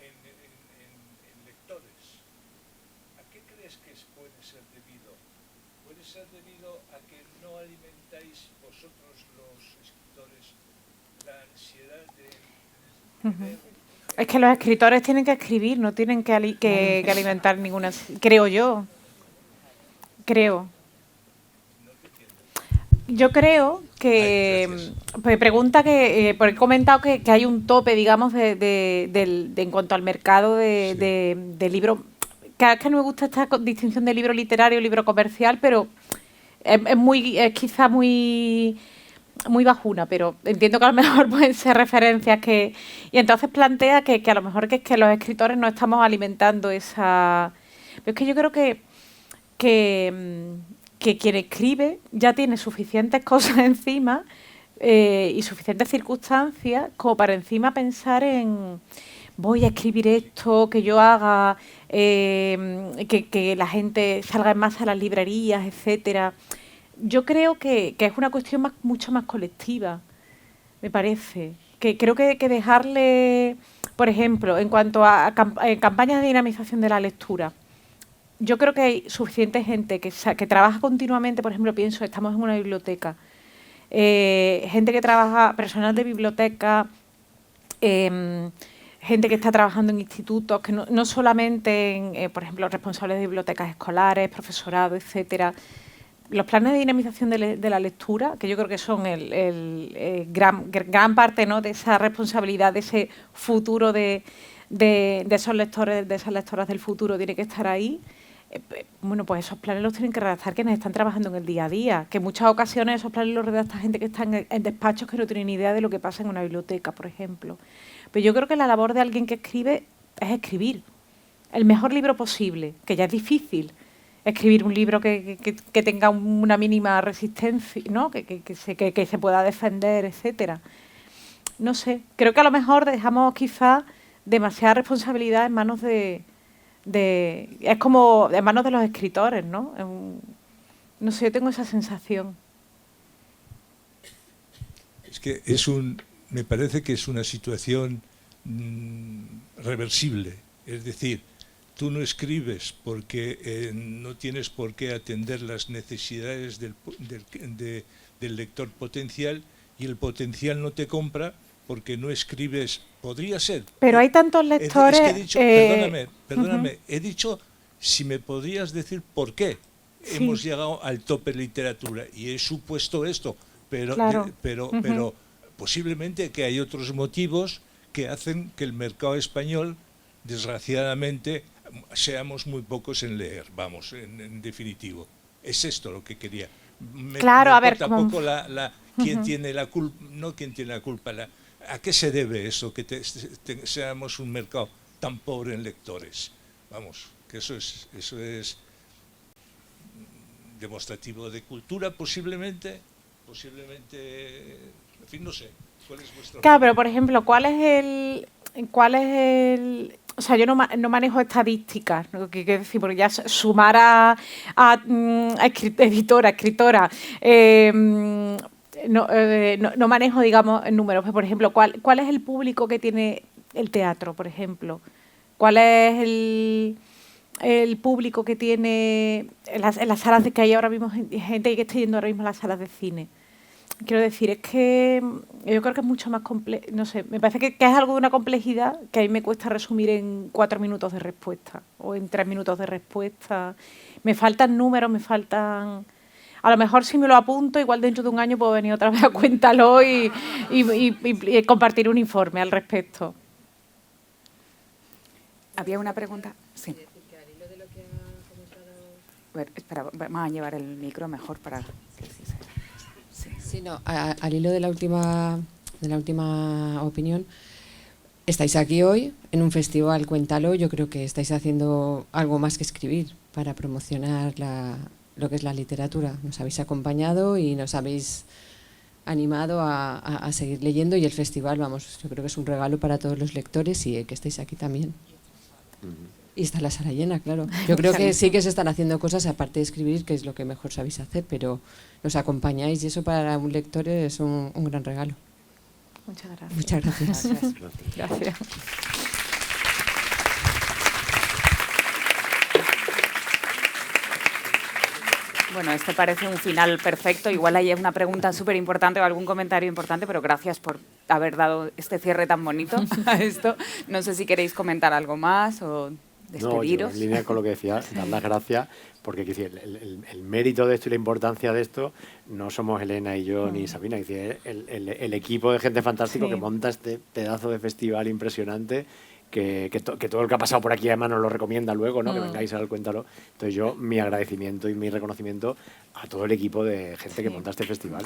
en lectores. ¿A qué crees que puede ser debido? ¿Puede ser debido a que no alimentáis vosotros los escritores la ansiedad de leer? Es que los escritores tienen que escribir, no tienen que alimentar ninguna... Creo yo. Yo creo que... Pues pregunta que... porque he comentado que hay un tope, digamos, en cuanto al mercado de libros. Es que no me gusta esta distinción de libro literario y libro comercial, pero es quizá muy bajuna, pero entiendo que a lo mejor pueden ser referencias que... Y entonces plantea que a lo mejor que es que los escritores no estamos alimentando esa... Pero es que yo creo que quien escribe ya tiene suficientes cosas encima y suficientes circunstancias como para encima pensar en voy a escribir esto, que yo haga, que la gente salga en masa a las librerías, etcétera. Yo creo que es una cuestión mucho más colectiva, me parece. Que creo que dejarle, por ejemplo, en cuanto a campañas de dinamización de la lectura, yo creo que hay suficiente gente que trabaja continuamente, por ejemplo, pienso, estamos en una biblioteca, gente que trabaja, personal de biblioteca, gente que está trabajando en institutos, que no solamente, por ejemplo, responsables de bibliotecas escolares, profesorado, etcétera. Los planes de dinamización de la lectura, que yo creo que son gran parte, ¿no?, de esa responsabilidad, de ese futuro de esos lectores, de esas lectoras del futuro, tiene que estar ahí. Bueno, pues esos planes los tienen que redactar quienes están trabajando en el día a día, que en muchas ocasiones esos planes los redacta gente que está en despachos que no tienen ni idea de lo que pasa en una biblioteca, por ejemplo. Pero yo creo que la labor de alguien que escribe es escribir el mejor libro posible, que ya es difícil. Escribir un libro que tenga una mínima resistencia, ¿no?, que se pueda defender, etcétera. No sé, creo que a lo mejor dejamos quizás demasiada responsabilidad en manos es como en manos de los escritores, ¿no? No sé, yo tengo esa sensación. Es que me parece que es una situación reversible, es decir, tú no escribes porque no tienes por qué atender las necesidades del lector potencial, y el potencial no te compra porque no escribes. Podría ser. Pero hay tantos lectores... Es que he dicho, perdóname, he dicho si me podrías decir por qué hemos llegado al tope literatura, y he supuesto esto, pero, claro. pero posiblemente que hay otros motivos que hacen que el mercado español, desgraciadamente, seamos muy pocos en leer, vamos, en definitivo. Es esto lo que quería. Claro, a ver, tampoco quién tiene la culpa, no quién tiene la culpa, ¿a qué se debe eso, que seamos un mercado tan pobre en lectores? Vamos, que eso es demostrativo de cultura, posiblemente, en fin, no sé. ¿Cuál es vuestra Claro, opinión? pero por ejemplo, ¿cuál es el o sea, yo no manejo estadísticas, ¿no? ¿Qué quiero decir? Porque ya sumar a editora, escritora, no manejo, digamos, números. Por ejemplo, ¿cuál es el público que tiene el teatro, por ejemplo? ¿Cuál es el público que tiene en las salas de que hay ahora mismo gente que está yendo ahora mismo a las salas de cine? Quiero decir, es que yo creo que es mucho más complejo, no sé, me parece que es algo de una complejidad que a mí me cuesta resumir en 4 minutos de respuesta o en 3 minutos de respuesta. Me faltan números, me faltan... A lo mejor si me lo apunto, igual dentro de un año puedo venir otra vez a Cuéntalo y compartir un informe al respecto. ¿Había una pregunta? Sí. A ver, espera, vamos a llevar el micro mejor para que sí se... Sí, no, al hilo de la última opinión, estáis aquí hoy en un festival Cuéntalo. Yo creo que estáis haciendo algo más que escribir para promocionar lo que es la literatura. Nos habéis acompañado y nos habéis animado a seguir leyendo, y el festival, vamos, yo creo que es un regalo para todos los lectores, y que estéis aquí también. Y está la sala llena, claro. Yo creo que sí que se están haciendo cosas aparte de escribir, que es lo que mejor sabéis hacer, pero nos acompañáis y eso para un lector es un gran regalo. Muchas gracias. Muchas gracias. Gracias. Bueno, este parece un final perfecto. Igual hay una pregunta súper importante o algún comentario importante, pero gracias por haber dado este cierre tan bonito a esto. No sé si queréis comentar algo más o despediros. No, yo en línea con lo que decía, dar las gracias, porque el mérito de esto y la importancia de esto no somos Elena y yo ni Sabina, el equipo de gente fantástico que monta este pedazo de festival impresionante. Que todo el que ha pasado por aquí además nos lo recomienda luego, ¿no? Que vengáis al Cuéntalo. Entonces yo, mi agradecimiento y mi reconocimiento a todo el equipo de gente que monta este festival.